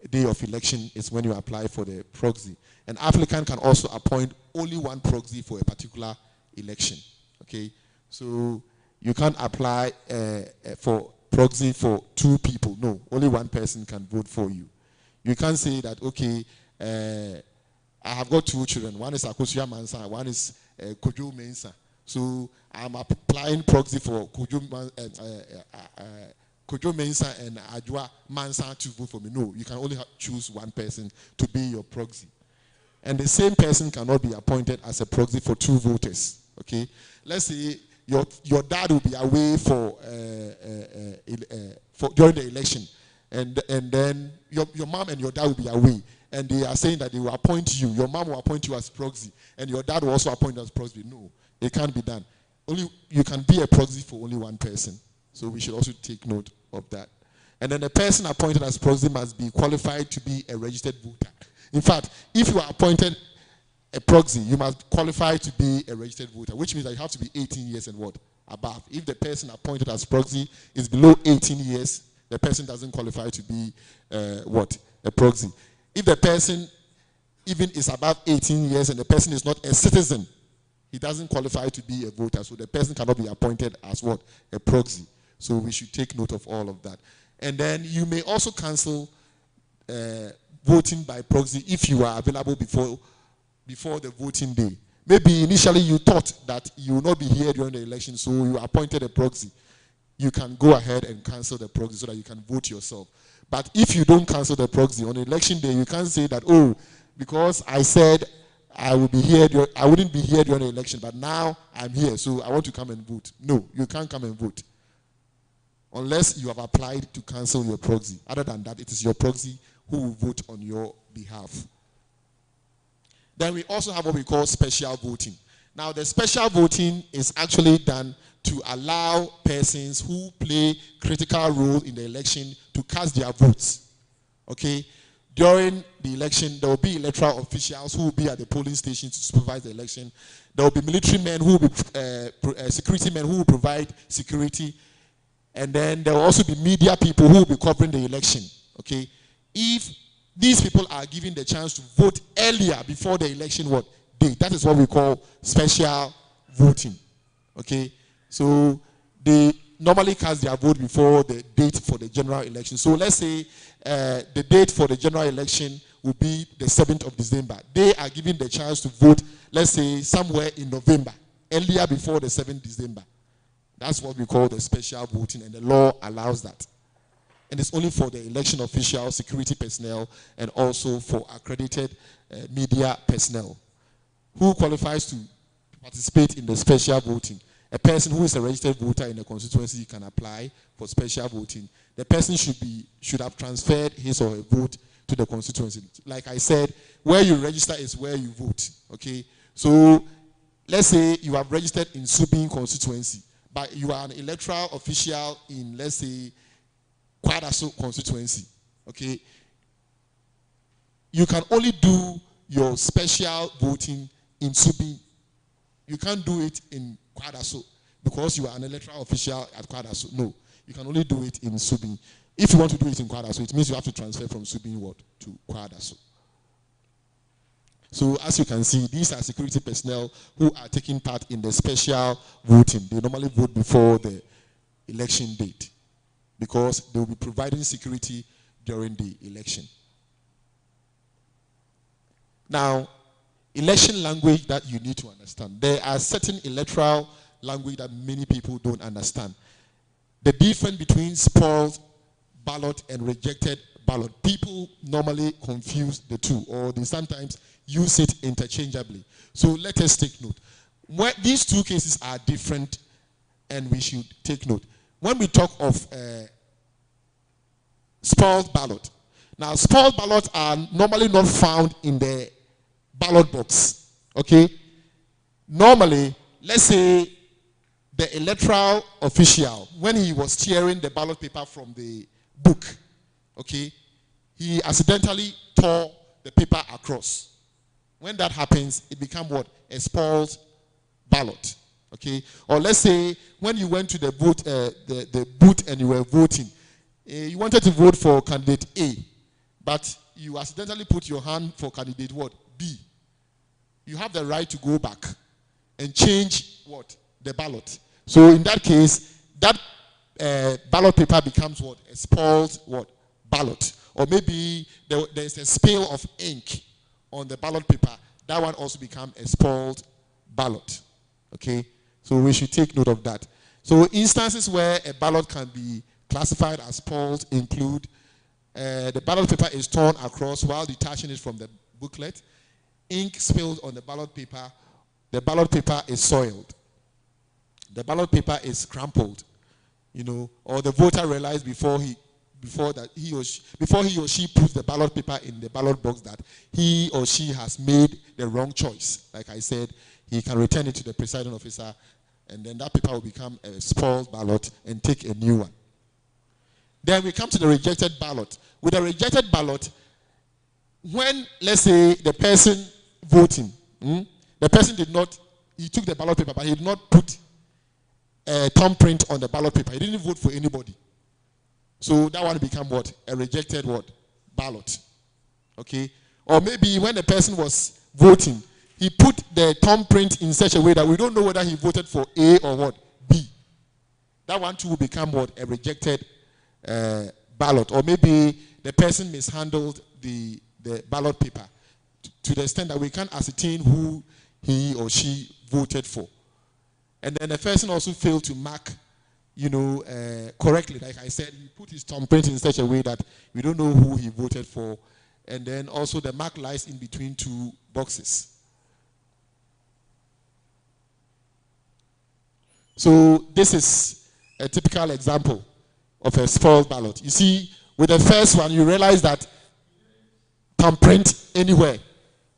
day of election is when you apply for the proxy. An applicant can also appoint only one proxy for a particular election. Okay, so you can't apply for proxy for two people. No, only one person can vote for you. You can't say that, okay, I have got two children. One is Akosia Mansa, one is Kojo Mensa. So I'm applying proxy for Kojo Mensa and Ajwa Mansa to vote for me. No, you can only choose one person to be your proxy. And the same person cannot be appointed as a proxy for two voters. Okay, let's say your dad will be away for during the election, and then your mom and your dad will be away, and they are saying that they will appoint you. Your mom will appoint you as proxy, and your dad will also appoint you as proxy. No, it can't be done. Only you can be a proxy for only one person. So we should also take note of that. And then the person appointed as proxy must be qualified to be a registered voter. In fact, if you are appointed a proxy, you must qualify to be a registered voter, which means that you have to be 18 years and what? Above. If the person appointed as proxy is below 18 years, the person doesn't qualify to be a proxy. If the person even is above 18 years and the person is not a citizen, he doesn't qualify to be a voter. So the person cannot be appointed as what? A proxy. So we should take note of all of that. And then you may also cancel voting by proxy if you are available before the voting day. Maybe initially you thought that you will not be here during the election, so you appointed a proxy. You can go ahead and cancel the proxy so that you can vote yourself. But if you don't cancel the proxy on election day, you can't say that, oh, because I said I wouldn't be here during the election, but now I'm here, so I want to come and vote. No, you can't come and vote unless you have applied to cancel your proxy. Other than that, it is your proxy who will vote on your behalf. Then we also have what we call special voting. Now, the special voting is actually done to allow persons who play critical role in the election to cast their votes. Okay? During the election, there will be electoral officials who will be at the polling station to supervise the election. There will be military men who will be security men who will provide security. And then there will also be media people who will be covering the election. Okay? If these people are given the chance to vote earlier before the election date, that is what we call special voting. Okay? So they normally cast their vote before the date for the general election. So let's say the date for the general election will be the 7th of December. They are given the chance to vote, let's say, somewhere in November, earlier before the 7th December. That's what we call the special voting, and the law allows that. And it's only for the election officials, security personnel, and also for accredited media personnel. Who qualifies to participate in the special voting? A person who is a registered voter in a constituency can apply for special voting. The person should have transferred his or her vote to the constituency. Like I said, where you register is where you vote. Okay? So let's say you have registered in Subin constituency, but you are an electoral official in, let's say, Kwadaso constituency. Okay? You can only do your special voting in Subin. You can't do it in Kwadaso because you are an electoral official at Kwadaso. No, you can only do it in Subin. If you want to do it in Kwadaso, it means you have to transfer from Subin to Kwadaso. So as you can see, these are security personnel who are taking part in the special voting. They normally vote before the election date because they will be providing security during the election. Now, election language that you need to understand. There are certain electoral language that many people don't understand. The difference between spoiled ballot and rejected ballot. People normally confuse the two, or they sometimes use it interchangeably. So let us take note. These two cases are different, and we should take note. When we talk of spoiled ballot, now spoiled ballots are normally not found in the ballot box. Okay? Normally, let's say the electoral official, when he was tearing the ballot paper from the book, okay, he accidentally tore the paper across. When that happens, it becomes what? A spoiled ballot. Okay? Or let's say when you went to the vote, the booth and you were voting, you wanted to vote for candidate A, but you accidentally put your hand for candidate what? B. You have the right to go back and change what? The ballot. So in that case, that ballot paper becomes what? A spoiled what? Ballot. Or maybe there's a spill of ink on the ballot paper. That one also becomes a spoiled ballot. Okay? So we should take note of that. So instances where a ballot can be classified as spoiled include the ballot paper is torn across while detaching it from the booklet, ink spilled on the ballot paper is soiled, the ballot paper is crumpled, or the voter realized before he or she puts the ballot paper in the ballot box that he or she has made the wrong choice. Like I said, he can return it to the presiding officer, and then that paper will become a spoiled ballot and take a new one. Then we come to the rejected ballot. With a rejected ballot, when, let's say, the person voting, the person he took the ballot paper, but he did not put a thumbprint on the ballot paper. He didn't vote for anybody. So that one become what? A rejected what? Ballot. Okay? Or maybe when the person was voting, he put the thumbprint in such a way that we don't know whether he voted for A or what? B. That one too will become what? A rejected ballot. Or maybe the person mishandled the ballot paper to the extent that we can't ascertain who he or she voted for. And then the person also failed to mark, correctly. Like I said, he put his thumbprint in such a way that we don't know who he voted for. And then also the mark lies in between two boxes. So this is a typical example of a spoiled ballot. You see, with the first one, you realize that thumbprint anywhere.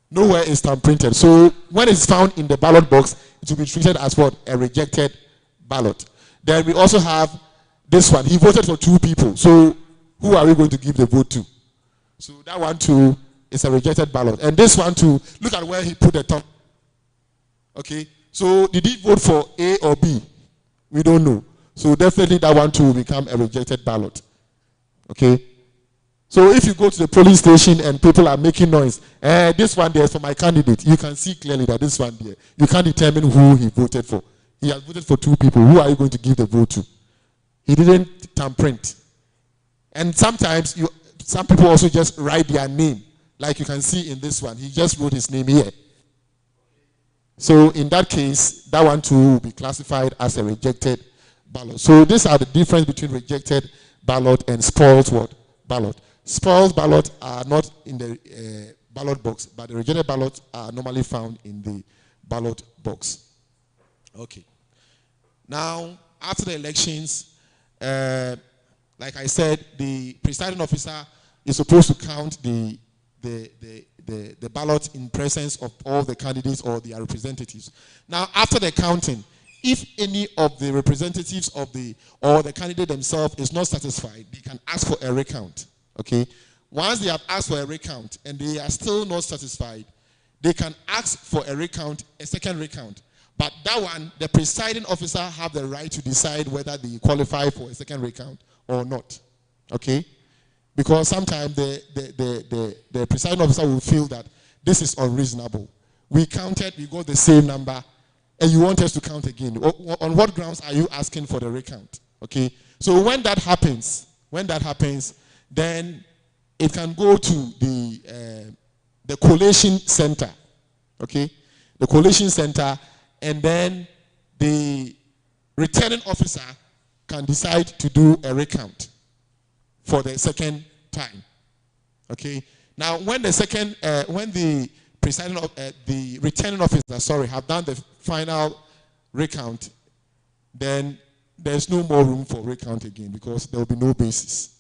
Nowhere is thumbprinted. So when it's found in the ballot box, it will be treated as what? A rejected ballot. Then we also have this one. He voted for 2 people. So who are we going to give the vote to? So that one too is a rejected ballot. And this one too, look at where he put the thumb. Okay. So did he vote for A or B? We don't know. So definitely that one too will become a rejected ballot. Okay. So if you go to the polling station and people are making noise, this one there is for my candidate, you can see clearly that this one there, you can't determine who he voted for. He has voted for 2 people. Who are you going to give the vote to? He didn't thumbprint. And sometimes some people also just write their name, like you can see in this one. He just wrote his name here. So in that case, that one too will be classified as a rejected ballot. So these are the difference between rejected ballot and spoiled what? Ballot. Spoiled ballots are not in the ballot box, but the rejected ballots are normally found in the ballot box. Okay. Now, after the elections, like I said, the presiding officer is supposed to count the ballot in presence of all the candidates or their representatives. Now, after the counting, if any of the representatives or the candidate themselves is not satisfied, they can ask for a recount. Okay. Once they have asked for a recount and they are still not satisfied, they can ask for a second recount. But that one, the presiding officer have the right to decide whether they qualify for a second recount or not. Okay? Because sometimes the presiding officer will feel that this is unreasonable. We counted, we got the same number, and you want us to count again. On what grounds are you asking for the recount? Okay? So when that happens, then it can go to the collation center, okay? The collation center, and then the returning officer can decide to do a recount for the second time, okay? Now, when the returning officer, have done the final recount, then there's no more room for recount again because there will be no basis.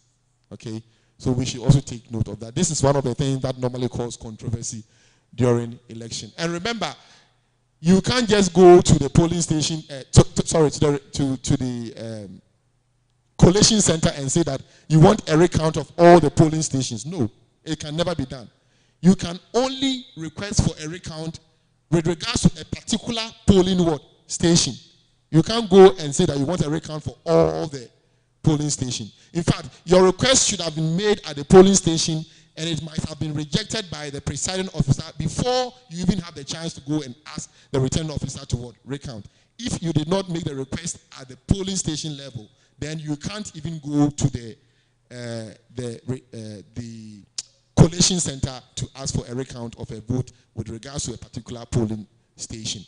Okay, so we should also take note of that. This is one of the things that normally cause controversy during election. And remember, you can't just go to the polling station, to the collation center and say that you want a recount of all the polling stations. No, it can never be done. You can only request for a recount with regards to a particular polling station. You can't go and say that you want a recount for all the polling station. In fact, your request should have been made at the polling station and it might have been rejected by the presiding officer before you even have the chance to go and ask the returning officer to recount. If you did not make the request at the polling station level, then you can't even go to the collation center to ask for a recount of a vote with regards to a particular polling station.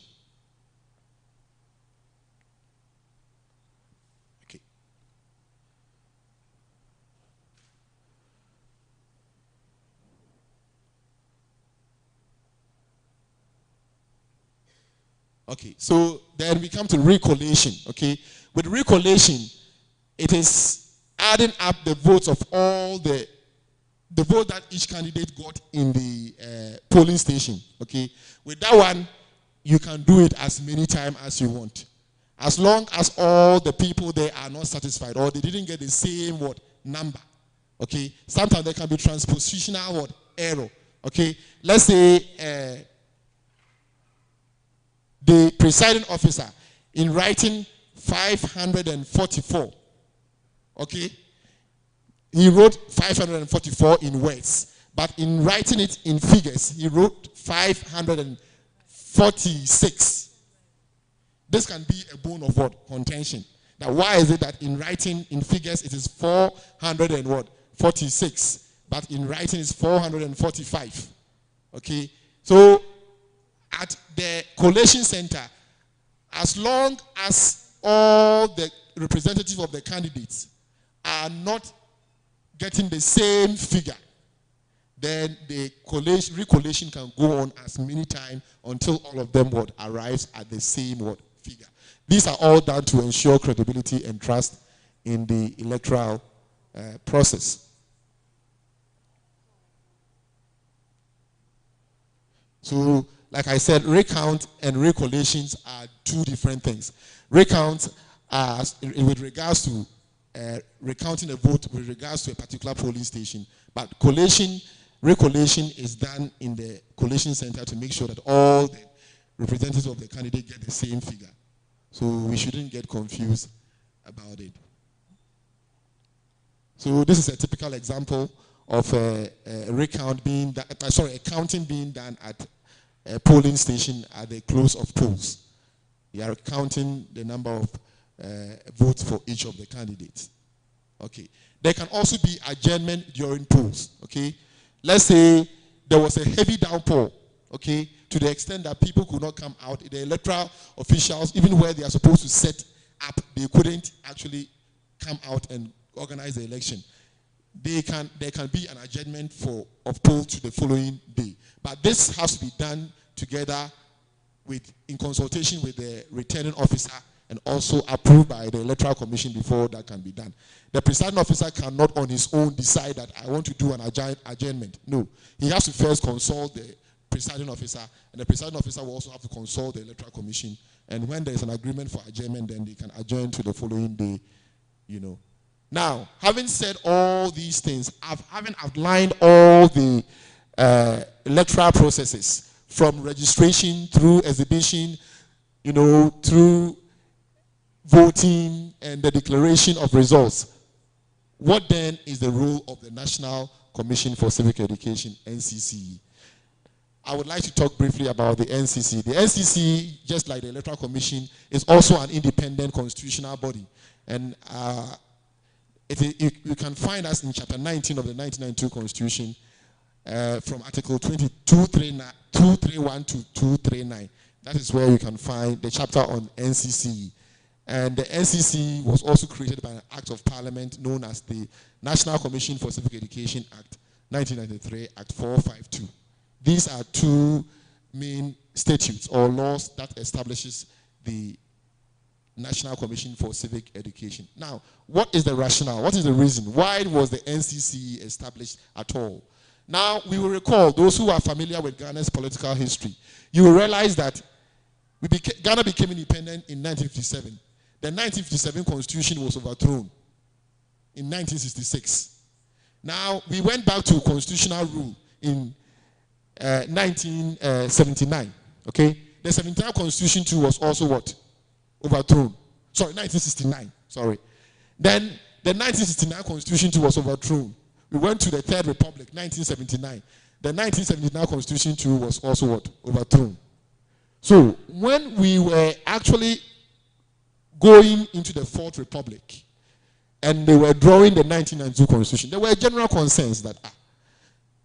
Okay, so then we come to recollation. Okay, with recollation, it is adding up the votes of all the vote that each candidate got in the polling station. Okay, with that one, you can do it as many times as you want, as long as all the people there are not satisfied or they didn't get the same number. Okay, sometimes there can be transpositional error. Okay, let's say the presiding officer in writing 544, okay, he wrote 544 in words, but in writing it in figures, he wrote 546. This can be a bone of what? Contention. Now, why is it that in writing in figures it is 446, but in writing it's 445? Okay, so at the collation center, as long as all the representatives of the candidates are not getting the same figure, then the recollation can go on as many times until all of them would arrive at the same figure. These are all done to ensure credibility and trust in the electoral process. So, like I said, recount and recollations are two different things. Recount with regards to recounting a vote with regards to a particular polling station, but recollation is done in the collation center to make sure that all the representatives of the candidate get the same figure. So we shouldn't get confused about it. So this is a typical example of a counting being done at a polling station at the close of polls. You are counting the number of votes for each of the candidates. Okay. There can also be adjournment during polls. Okay. Let's say there was a heavy downpour. Okay, to the extent that people could not come out. The electoral officials, even where they are supposed to set up, they couldn't actually come out and organize the election. There can be an adjournment of poll to the following day. But this has to be done together in consultation with the returning officer and also approved by the Electoral Commission before that can be done. The presiding officer cannot on his own decide that I want to do an adjournment. No, he has to first consult the presiding officer, and the presiding officer will also have to consult the Electoral Commission. And when there is an agreement for adjournment, then they can adjourn to the following day, Now, having said all these things, having outlined all the electoral processes, from registration through exhibition, through voting and the declaration of results, what then is the role of the National Commission for Civic Education, NCCE? I would like to talk briefly about the NCC. The NCC, just like the Electoral Commission, is also an independent constitutional body. And you can find us in Chapter 19 of the 1992 Constitution from Article 231 to 239. That is where you can find the chapter on NCC. And the NCC was also created by an Act of Parliament known as the National Commission for Civic Education Act 1993, Act 452. These are two main statutes or laws that establishes the National Commission for Civic Education. Now, what is the rationale? What is the reason? Why was the NCC established at all? Now, we will recall, those who are familiar with Ghana's political history, you will realize that Ghana became independent in 1957. The 1957 Constitution was overthrown in 1966. Now, we went back to constitutional rule in 1979, okay? The 79 Constitution too was also what? Overthrown. Sorry, 1969, sorry. Then the 1969 Constitution too was overthrown. We went to the Third Republic, 1979. The 1979 Constitution too was also what? Overthrown. So when we were actually going into the Fourth Republic and they were drawing the 1992 Constitution, there were general concerns that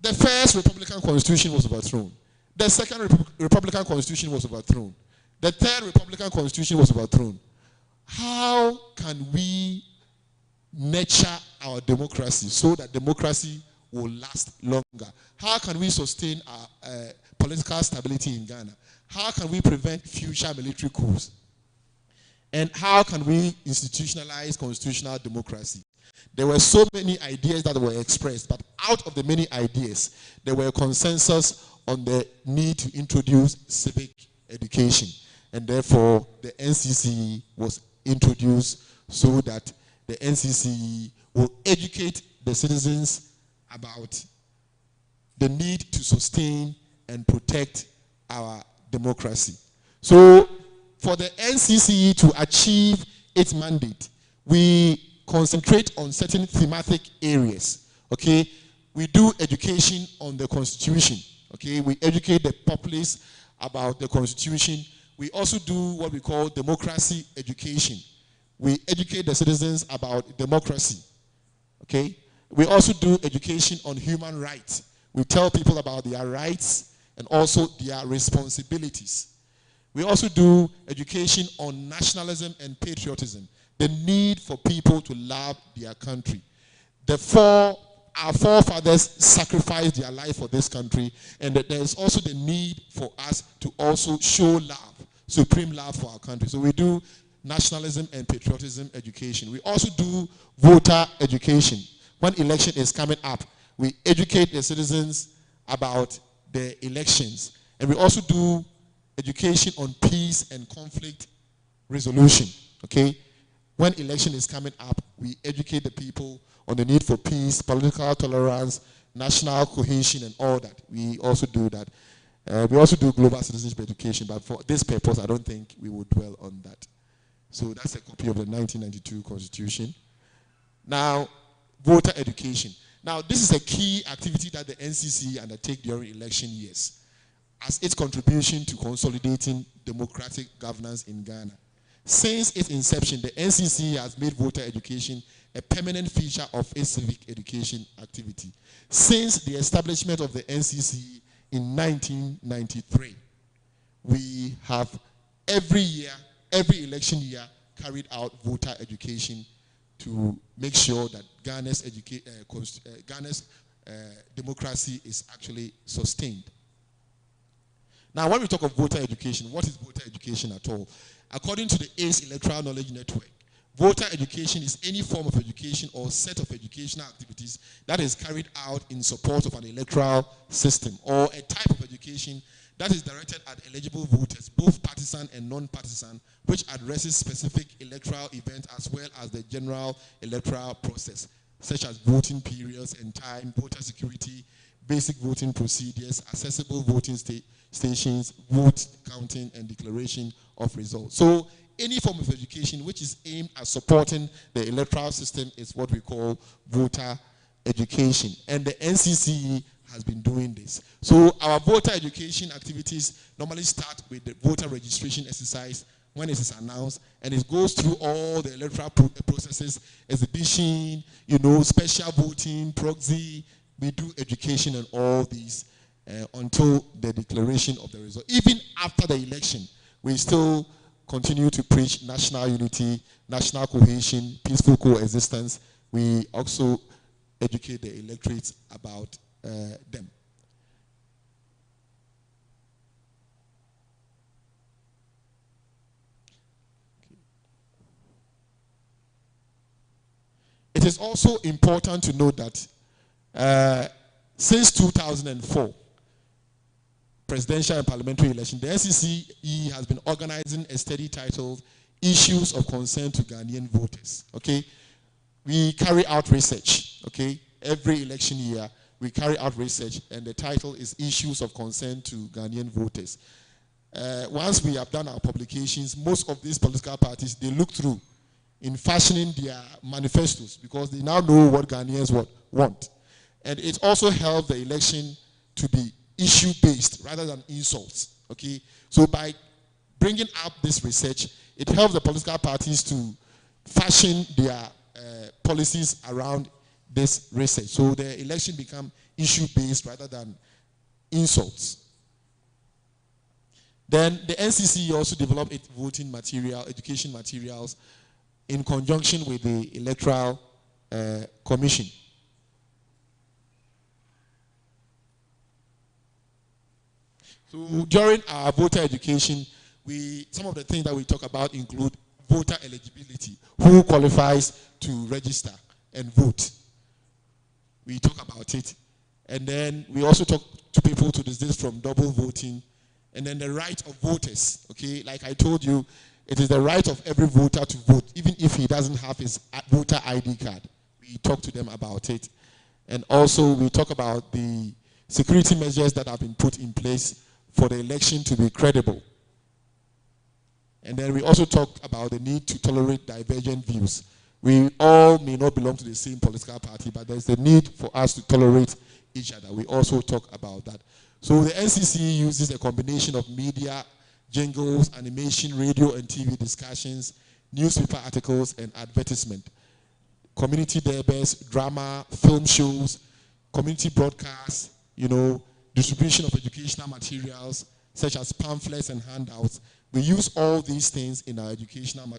the first Republican Constitution was overthrown. The second Republican Constitution was overthrown. The third Republican Constitution was overthrown. How can we nurture our democracy so that democracy will last longer? How can we sustain our political stability in Ghana? How can we prevent future military coups? And how can we institutionalize constitutional democracy? There were so many ideas that were expressed, but out of the many ideas, there were consensus on the need to introduce civic education. And therefore, the NCCE was introduced so that the NCCE will educate the citizens about the need to sustain and protect our democracy. So, for the NCCE to achieve its mandate, we concentrate on certain thematic areas. Okay, we do education on the Constitution. Okay, we educate the populace about the Constitution. We also do what we call democracy education. We educate the citizens about democracy. Okay, we also do education on human rights. We tell people about their rights and also their responsibilities. We also do education on nationalism and patriotism, the need for people to love their country. Our forefathers sacrificed their life for this country, and that there is also the need for us to also show love, supreme love for our country. So we do nationalism and patriotism education. We also do voter education. When election is coming up, we educate the citizens about the elections. And we also do education on peace and conflict resolution. Okay? When election is coming up, we educate the people on the need for peace, political tolerance, national cohesion, and all that. We also do that. We also do global citizenship education, but for this purpose, I don't think we will dwell on that. So that's a copy of the 1992 Constitution. Now, voter education. Now, this is a key activity that the NCC undertake during election years as its contribution to consolidating democratic governance in Ghana. Since its inception, the NCC has made voter education a permanent feature of its civic education activity. Since the establishment of the NCC in 1993, we have every election year, carried out voter education to make sure that Ghana's democracy is actually sustained. Now, when we talk of voter education, what is voter education at all? According to the ACE Electoral Knowledge Network, voter education is any form of education or set of educational activities that is carried out in support of an electoral system, or a type of education that is directed at eligible voters, both partisan and non-partisan, which addresses specific electoral events as well as the general electoral process, such as voting periods and time, voter security, basic voting procedures, accessible voting stations, vote counting, and declaration of results. So any form of education which is aimed at supporting the electoral system is what we call voter education. And the NCC has been doing this. So our voter education activities normally start with the voter registration exercise when it is announced, and it goes through all the electoral processes, exhibition, special voting, proxy. We do education on all these until the declaration of the result. Even after the election, we still continue to preach national unity, national cohesion, peaceful coexistence. We also educate the electorate about them. It is also important to note that since 2004, presidential and parliamentary election, the NCCE has been organizing a study titled Issues of Concern to Ghanaian Voters. Okay, we carry out research. Okay, every election year we carry out research, and the title is Issues of Concern to Ghanaian Voters. Once we have done our publications, most of these political parties, they look through in fashioning their manifestos because they now know what Ghanaians want. And it also helped the election to be issue-based rather than insults. Okay, so by bringing up this research, it helps the political parties to fashion their policies around this research. So the election become issue-based rather than insults. Then the NCC also developed its voting material, education materials, in conjunction with the Electoral Commission. So during our voter education, some of the things that we talk about include voter eligibility, who qualifies to register and vote. We talk about it. And then we also talk to people to desist from double voting. And then the right of voters, okay? Like I told you, it is the right of every voter to vote, even if he doesn't have his voter ID card. We talk to them about it. And also we talk about the security measures that have been put in place for the election to be credible. And then we also talk about the need to tolerate divergent views. We all may not belong to the same political party, but there's a need for us to tolerate each other. We also talk about that. So the NCC uses a combination of media, jingles, animation, radio and TV discussions, newspaper articles, and advertisement. Community debates, drama, film shows, community broadcasts, distribution of educational materials, such as pamphlets and handouts. We use all these things in our educational,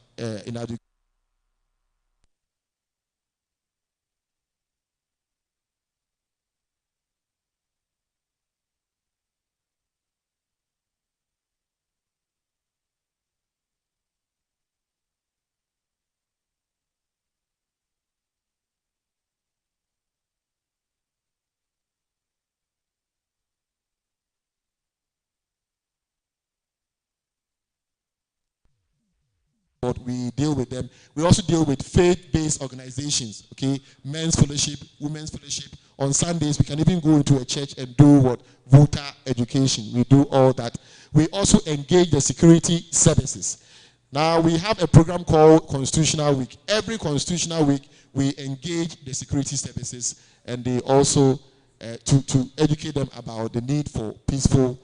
but we deal with them. We also deal with faith-based organizations, okay? Men's fellowship, women's fellowship. On Sundays, we can even go into a church and do what? Voter education. We do all that. We also engage the security services. Now, we have a program called Constitutional Week. Every Constitutional Week, we engage the security services, and they also, to educate them about the need for peaceful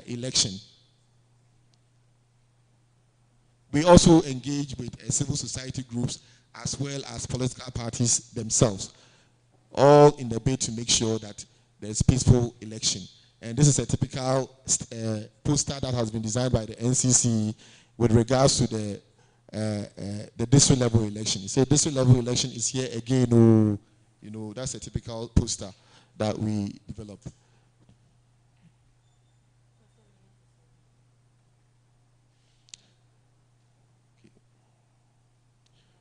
election. We also engage with civil society groups as well as political parties themselves, all in the bid to make sure that there's peaceful election. And this is a typical poster that has been designed by the NCC with regards to the district level election. You say district level election is here again. That's a typical poster that we develop.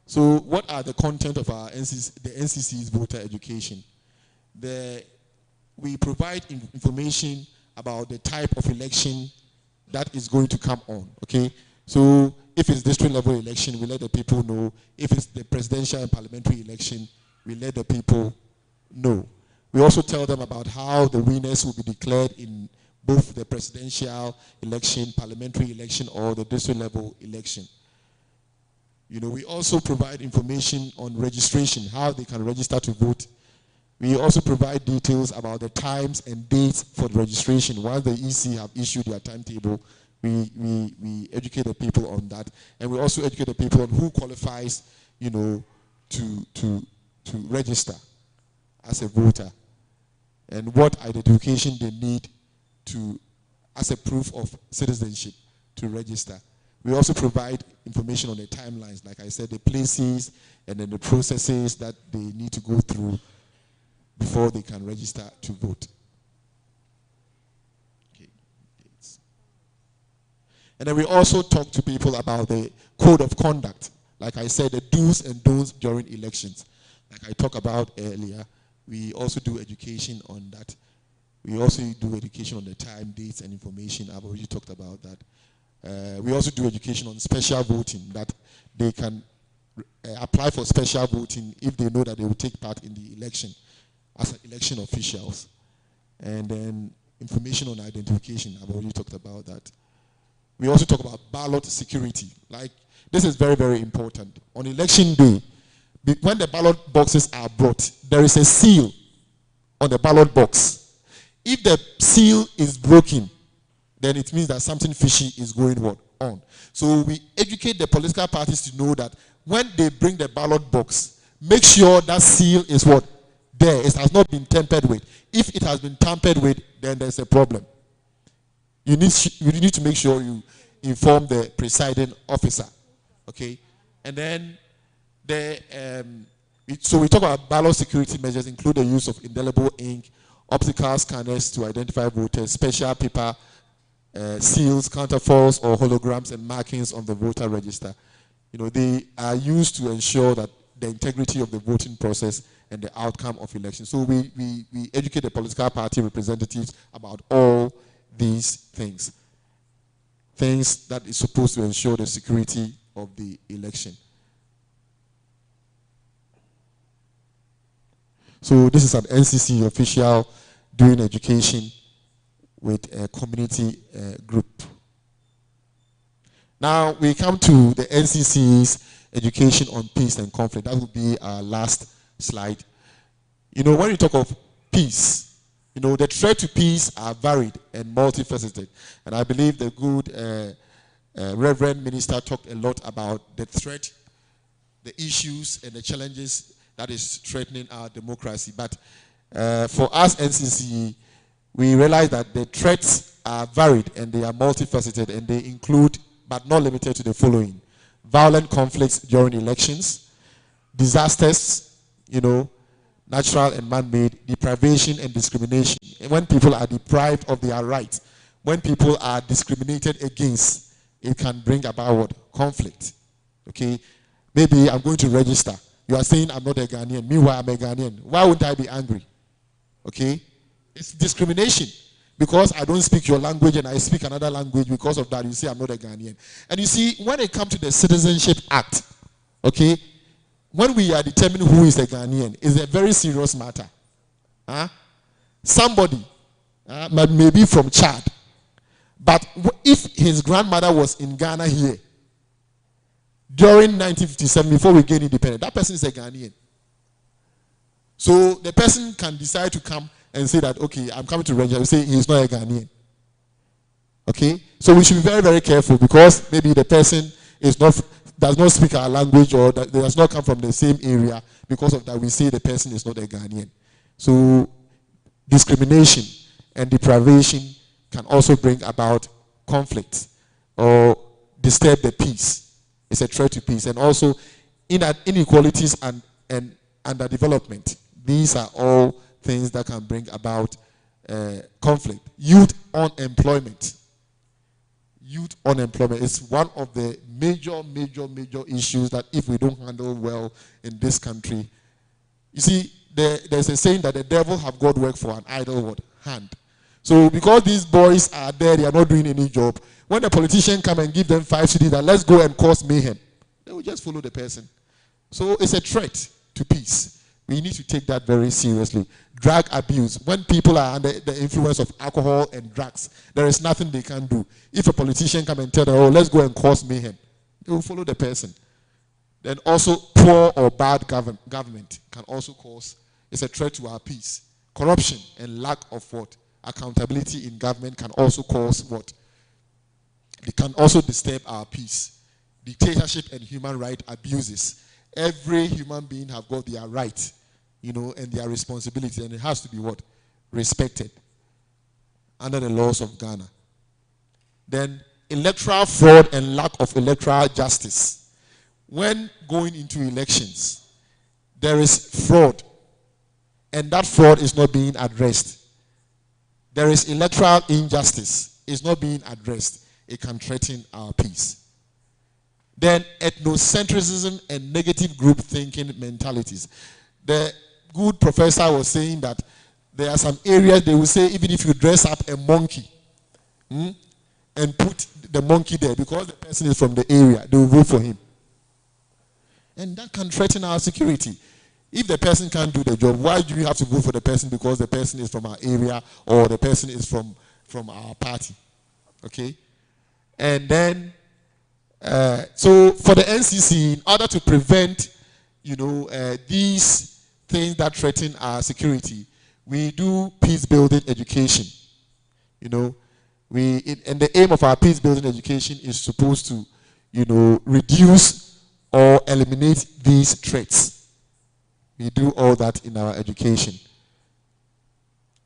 So what are the content of our the NCC's voter education? We provide information about the type of election that is going to come on, okay? So if it's district level election, we let the people know. If it's the presidential and parliamentary election, we let the people know. We also tell them about how the winners will be declared in both the presidential election, parliamentary election, or the district level election. We also provide information on registration, how they can register to vote. We also provide details about the times and dates for the registration. Once the EC have issued their timetable, we educate the people on that. And we also educate the people on who qualifies, to register as a voter. And what are the education they need as a proof of citizenship to register. We also provide information on the timelines, like I said, the places and then the processes that they need to go through before they can register to vote. Okay. And then we also talk to people about the code of conduct. Like I said, the do's and don'ts during elections. Like I talked about earlier, we also do education on that. We also do education on the time, dates, and information. I've already talked about that. We also do education on special voting, that they can apply for special voting if they know that they will take part in the election as election officials. And then information on identification, I've already talked about that. We also talk about ballot security. Like, this is very, very important. On election day, when the ballot boxes are brought, there is a seal on the ballot box. If the seal is broken, then it means that something fishy is going on. So we educate the political parties to know that when they bring the ballot box, make sure that seal is what? There. It has not been tampered with. If it has been tampered with, then there's a problem. You need to make sure you inform the presiding officer. Okay? And then so we talk about ballot security measures include the use of indelible ink, optical scanners to identify voters, special paper seals, counterfoils, or holograms and markings on the voter register. They are used to ensure that the integrity of the voting process and the outcome of elections. So we educate the political party representatives about all these things. Things that is supposed to ensure the security of the election. So this is an NCC official doing education with a community group. Now we come to the NCC's education on peace and conflict. That would be our last slide. You know, when we talk of peace, you know, the threat to peace are varied and multifaceted. And I believe the good Reverend Minister talked a lot about the threat, the issues, and the challenges that is threatening our democracy. But for us, NCC, we realize that the threats are varied and they are multifaceted, and they include, but not limited to, the following: violent conflicts during elections, disasters, you know, natural and man-made, deprivation and discrimination. And when people are deprived of their rights, when people are discriminated against, it can bring about what? Conflict. Okay? Maybe I'm going to register. You are saying I'm not a Ghanaian. Meanwhile, I'm a Ghanaian. Why would I be angry? Okay? It's discrimination. Because I don't speak your language and I speak another language, because of that, you say I'm not a Ghanaian. And you see, when it comes to the Citizenship Act, okay, when we are determining who is a Ghanaian, it's a very serious matter. Huh? Somebody maybe from Chad, but if his grandmother was in Ghana here during 1957, before we gained independence, that person is a Ghanaian. So the person can decide to come and say that, okay, I'm coming to register. We say he's not a Ghanaian. Okay? So we should be very, very careful, because maybe the person does not speak our language, or that does not come from the same area. Because of that, we say the person is not a Ghanaian. So discrimination and deprivation can also bring about conflict or disturb the peace. It's a threat to peace. And also inequalities and underdevelopment. These are all things that can bring about conflict. Youth unemployment. Youth unemployment is one of the major issues that, if we don't handle well in this country, you see, there's a saying that the devil have got work for an idle hand. So because these boys are there, they are not doing any job. When the politician come and give them 5 cedis that let's go and cause mayhem, they will just follow the person. So it's a threat to peace. We need to take that very seriously. Drug abuse. When people are under the influence of alcohol and drugs, there is nothing they can do. If a politician come and tell them, oh, let's go and cause mayhem, they will follow the person. Then also, poor or bad government can also cause, it's a threat to our peace. Corruption and lack of what? Accountability in government can also cause what? It can also disturb our peace. Dictatorship and human rights abuses. Every human being have got their right, you know, and their responsibility, and it has to be what? Respected under the laws of Ghana. Then electoral fraud and lack of electoral justice. When going into elections, there is fraud, and that fraud is not being addressed. There is electoral injustice. It's not being addressed. It can threaten our peace. Then ethnocentrism and negative group thinking mentalities. The good professor was saying that there are some areas they will say, even if you dress up a monkey and put the monkey there, because the person is from the area, they will vote for him. And that can threaten our security. If the person can't do the job, why do you have to vote for the person because the person is from our area or the person is from our party? Okay? And then, so for the NCC, in order to prevent, you know, these things that threaten our security, we do peace-building education. You know, and the aim of our peace-building education is supposed to, you know, reduce or eliminate these threats. We do all that in our education.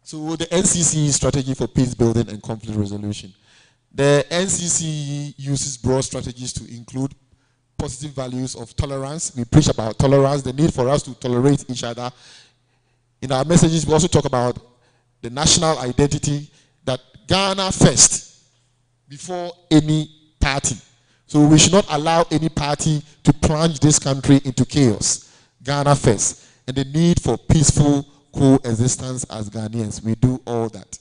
So the NCC strategy for peace building and conflict resolution. The NCC uses broad strategies to include positive values of tolerance. We preach about tolerance, the need for us to tolerate each other. In our messages, we also talk about the national identity, that Ghana first, before any party. So we should not allow any party to plunge this country into chaos. Ghana first. And the need for peaceful coexistence as Ghanaians. We do all that.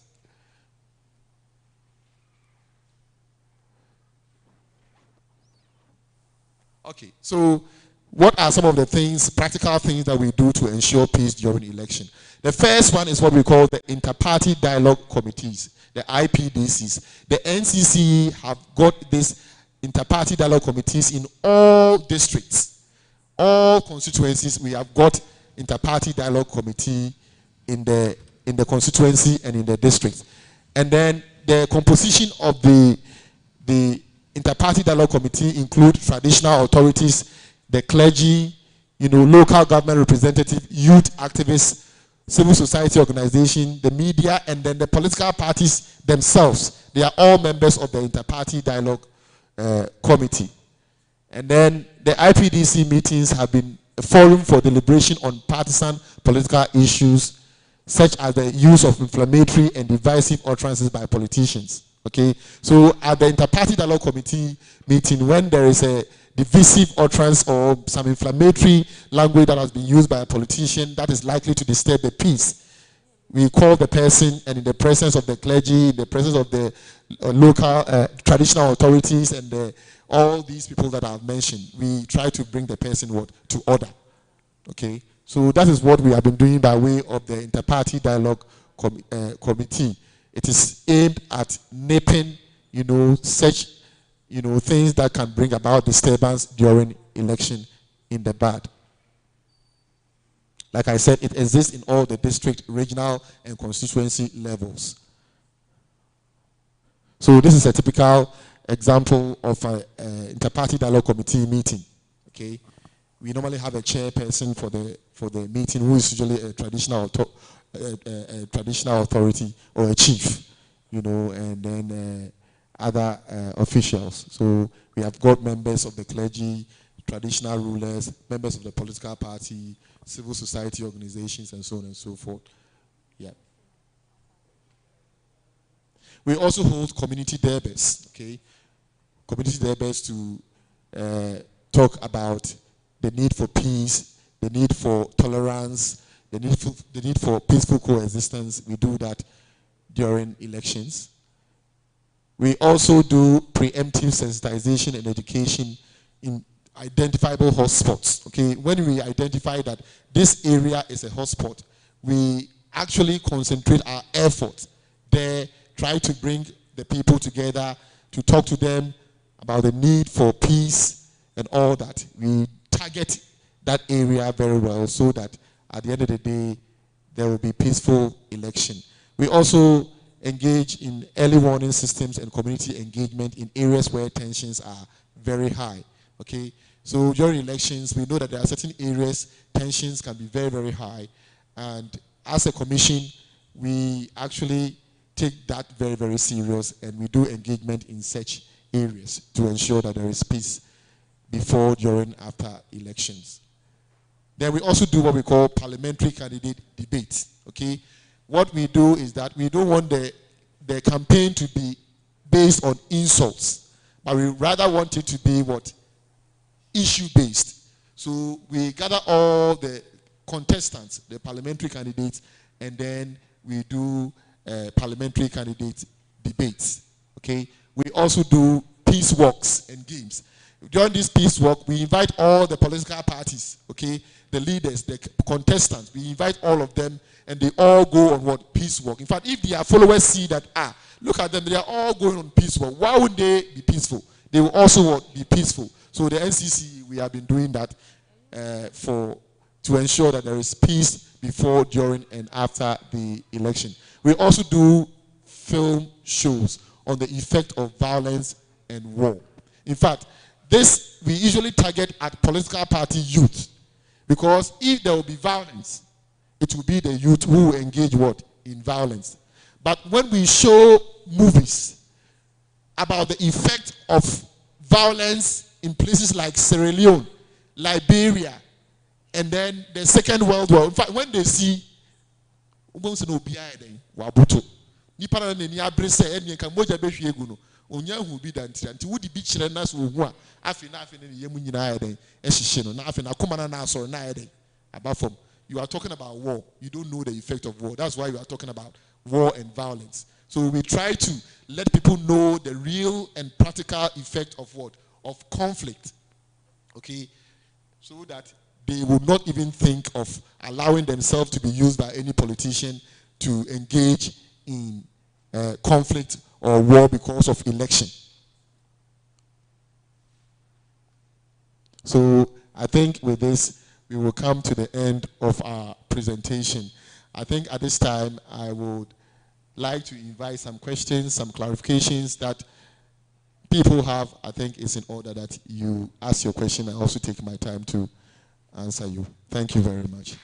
Okay, so what are some of the things, practical things that we do to ensure peace during election? The first one is what we call the Inter-Party Dialogue Committees, the IPDCs. The NCC have got these Inter-Party Dialogue Committees in all districts. all constituencies, we have got inter-party dialogue committee in the constituency and in the district. And then the composition of the inter-party dialogue committee include traditional authorities, the clergy, local government representative, youth activists, civil society organization, the media, and then the political parties themselves. They are all members of the inter-party dialogue committee. And then the IPDC meetings have been a forum for deliberation on partisan political issues, such as the use of inflammatory and divisive utterances by politicians. Okay, so at the inter-party dialogue committee meeting, when there is a divisive utterance or some inflammatory language that has been used by a politician that is likely to disturb the peace, we call the person, and in the presence of the clergy, in the presence of the local traditional authorities, and all these people that I've mentioned, we try to bring the person to order. Okay, so that is what we have been doing by way of the inter-party dialogue committee. It is aimed at nipping, such, things that can bring about disturbance during election in the bud. Like I said, it exists in all the district, regional, and constituency levels. So this is a typical example of an inter-party dialogue committee meeting. Okay, we normally have a chairperson for the meeting, who is usually a traditional authority or a chief, and then other officials. So we have got members of the clergy, traditional rulers, members of the political party, civil society organizations, and so on and so forth. Yeah. We also hold community debates. Okay, community debates to talk about the need for peace, the need for tolerance, the need for peaceful coexistence. We do that during elections. We also do preemptive sensitization and education in identifiable hotspots. Okay, when we identify that this area is a hotspot, we actually concentrate our effort there, try to bring the people together to talk to them about the need for peace and all that. We target that area very well so that at the end of the day, there will be peaceful election. We also engage in early warning systems and community engagement in areas where tensions are very high. Okay, so during elections, we know that there are certain areas tensions can be very, very high, and as a commission, we actually take that very, very serious, and we do engagement in such areas to ensure that there is peace before, during, after elections. Then we also do what we call parliamentary candidate debates. Okay, what we do is that we don't want the campaign to be based on insults, but we rather want it to be issue-based. So we gather all the contestants, the parliamentary candidates, and then we do parliamentary candidate debates. Okay, we also do peace walks and games. During this peace walk, we invite all the political parties, okay, the leaders, the contestants, we invite all of them, and they all go on peace walk. In fact, if their followers see that, look at them, they are all going on peace walk, why would they be peaceful? They will also be peaceful. So the NCC, we have been doing that to ensure that there is peace before, during, and after the election. We also do film shows on the effect of violence and war. In fact, this we usually target at political party youth, because if there will be violence, it will be the youth who will engage in violence. But when we show movies about the effect of violence in places like Sierra Leone, Liberia, and then the Second World War, in fact, when they see onya hu bi danti anti wudi bi kire na so hu a afi na yemu nyina ayeden ehihye no na afi na koma na asoro na ayeden above from you are talking about war. You don't know the effect of war. That's why we are talking about war and violence. So we try to let people know the real and practical effect of of conflict, okay, so that they will not even think of allowing themselves to be used by any politician to engage in conflict or war because of election. So I think with this, we will come to the end of our presentation. I think at this time, I would like to invite some questions, some clarifications that people have. I think it's in order that you ask your question. I also take my time to answer you. Thank you very much.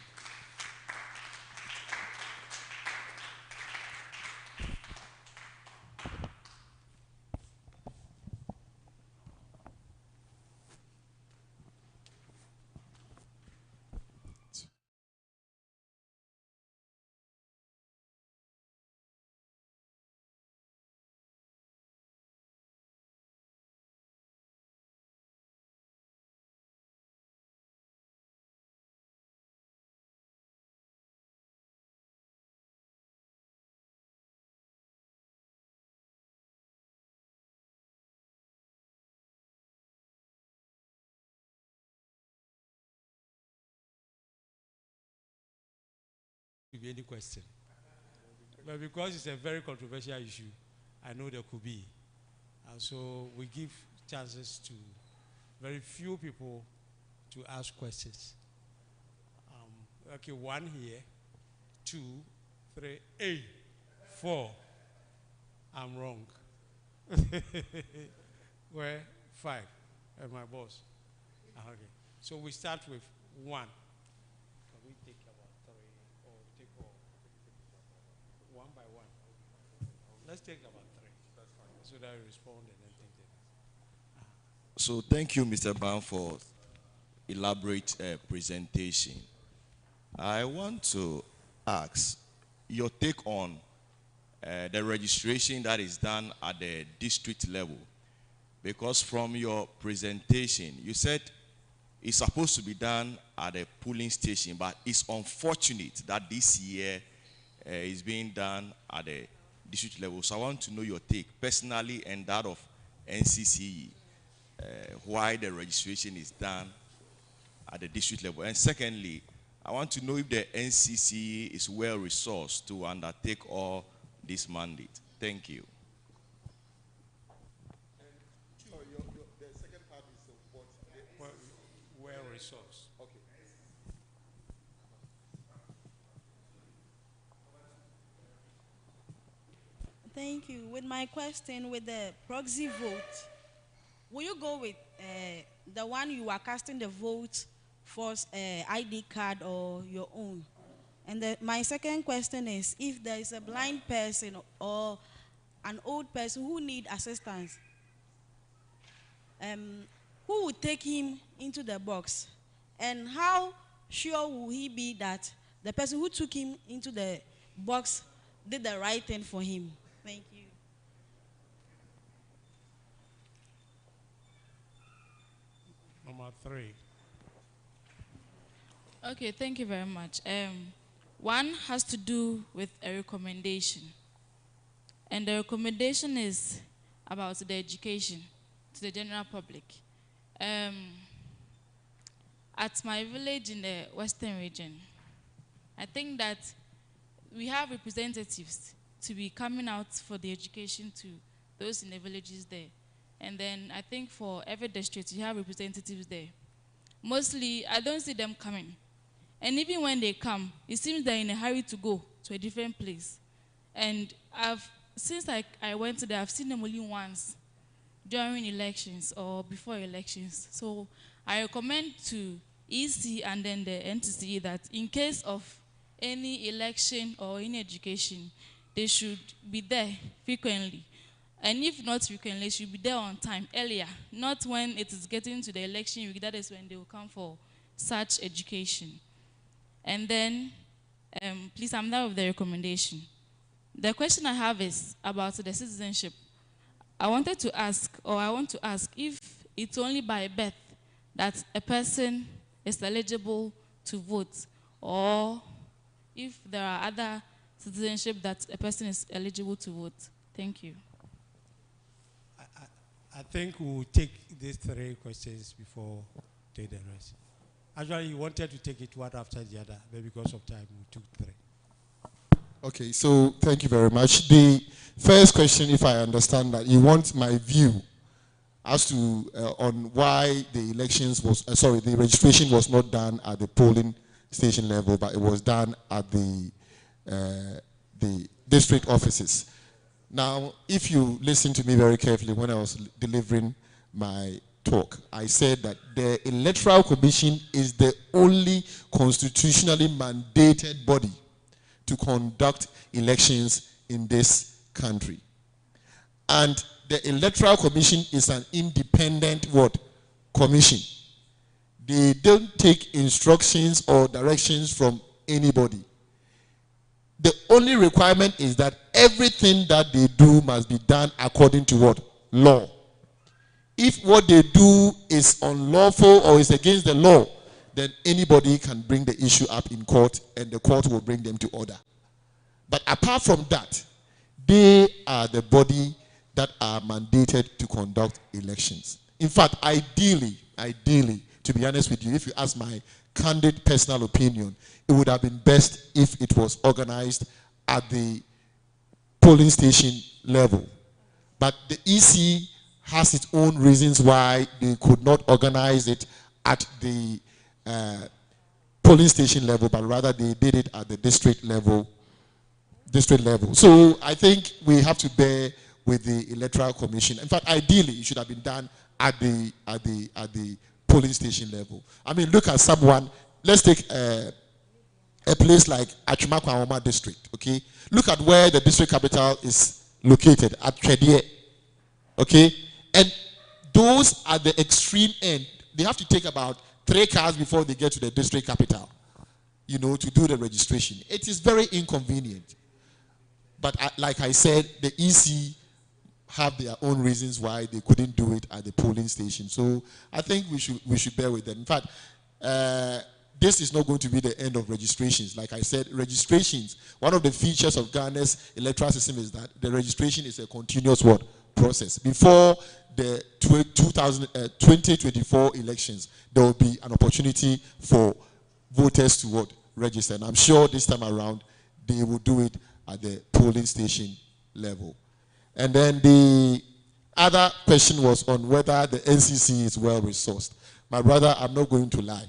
Be any question. But because it's a very controversial issue, I know there could be. And so we give chances to very few people to ask questions. Okay, 1 here, 2, 3, 8, 4. I'm wrong. Where? 5. And my boss. Okay. So we start with 1. Can we take about 3 or take all? 1 by 1. Let's take about 3. That's fine. So that I respond and then take the So thank you, Mr. Ban, for elaborate presentation. I want to ask your take on the registration that is done at the district level. Because from your presentation, you said it's supposed to be done at a polling station, but it's unfortunate that this year it's being done at the district level. So I want to know your take personally and that of NCCE, why the registration is done at the district level. And secondly, I want to know if the NCCE is well resourced to undertake all this mandate. Thank you. The second part is what? well resource. Okay. Thank you. With my question, with the proxy vote, will you go with the one you are casting the vote for ID card or your own? And my second question is, if there is a blind person or an old person who need assistance, who would take him into the box? And how sure will he be that the person who took him into the box did the right thing for him? Thank you. Number 3. Okay, thank you very much. One has to do with a recommendation. And the recommendation is about the education to the general public. At my village in the Western region, I think that we have representatives to be coming out for the education to those in the villages there. And then I think for every district, you have representatives there. Mostly, I don't see them coming. And even when they come, it seems they're in a hurry to go to a different place. And since I went there, I've seen them only once during elections or before elections. So I recommend to EC and then the NTCE that in case of any election or any education, they should be there frequently. And if not frequently, they should be there on time, earlier, not when it is getting to the election week. That is when they will come for such education. And then, please, I'm done with the recommendation. The question I have is about the citizenship. I want to ask if it's only by birth that a person is eligible to vote, or if there are other citizenship that a person is eligible to vote. Thank you. I think we'll take these 3 questions before take the rest. Actually, you wanted to take it one after the other, but because of time, we took 3. Okay, so thank you very much. The first question, if I understand that, you want my view as to on why the elections was the registration was not done at the polling station level, but it was done at the district offices. Now, if you listen to me very carefully when I was delivering my talk, I said that the Electoral Commission is the only constitutionally mandated body to conduct elections in this country. And the Electoral Commission is an independent what? Commission. They don't take instructions or directions from anybody. The only requirement is that everything that they do must be done according to what? Law. If what they do is unlawful or is against the law, then anybody can bring the issue up in court and the court will bring them to order. But apart from that, they are the body that are mandated to conduct elections. In fact, ideally, to be honest with you, if you ask my candid personal opinion, it would have been best if it was organized at the polling station level. But the EC has its own reasons why they could not organize it at the polling station level, but rather they did it at the district level. So I think we have to bear with the Electoral Commission. In fact, ideally, it should have been done at the polling station level. I mean, look at someone. Let's take a place like Achumakwa district. Okay, look at where the district capital is located at Chedie. Okay, and those at the extreme end, they have to take about 3 cars before they get to the district capital, you know, to do the registration. It is very inconvenient. But like I said, the EC have their own reasons why they couldn't do it at the polling station. So I think we should bear with them. In fact, this is not going to be the end of registrations. Like I said, registrations, one of the features of Ghana's electoral system is that the registration is a continuous process. Before the 2024 elections, there will be an opportunity for voters to register. And I'm sure this time around, they will do it at the polling station level. And then the other question was on whether the NCC is well resourced. My brother, I'm not going to lie.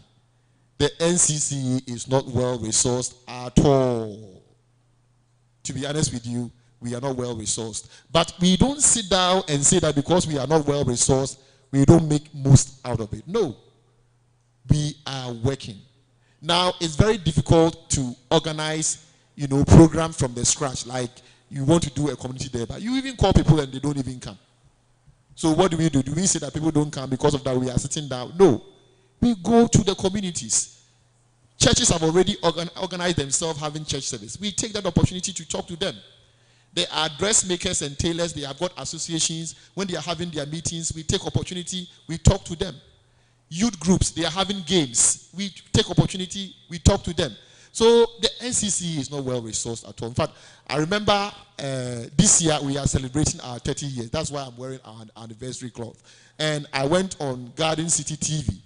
The NCC is not well resourced at all. To be honest with you, we are not well resourced. But we don't sit down and say that because we are not well resourced, we don't make most out of it. No. We are working. Now, it's very difficult to organize, you know, programs from the scratch. Like, you want to do a community day, but you even call people and they don't even come. So what do? Do we say that people don't come because of that we are sitting down? No. We go to the communities. Churches have already organized themselves having church service. We take that opportunity to talk to them. They are dressmakers and tailors. They have got associations. When they are having their meetings, we take opportunity, we talk to them. Youth groups, they are having games. We take opportunity, we talk to them. So the NCC is not well resourced at all. In fact, I remember this year we are celebrating our 30 years. That's why I'm wearing our anniversary cloth. And I went on Garden City TV.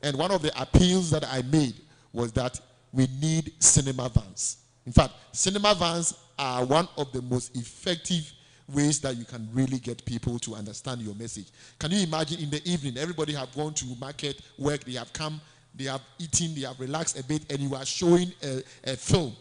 And one of the appeals that I made was that we need cinema vans. In fact, cinema vans are one of the most effective ways that you can really get people to understand your message. Can you imagine in the evening, everybody have gone to market, work, they have come, they have eaten, they have relaxed a bit, and you are showing a film.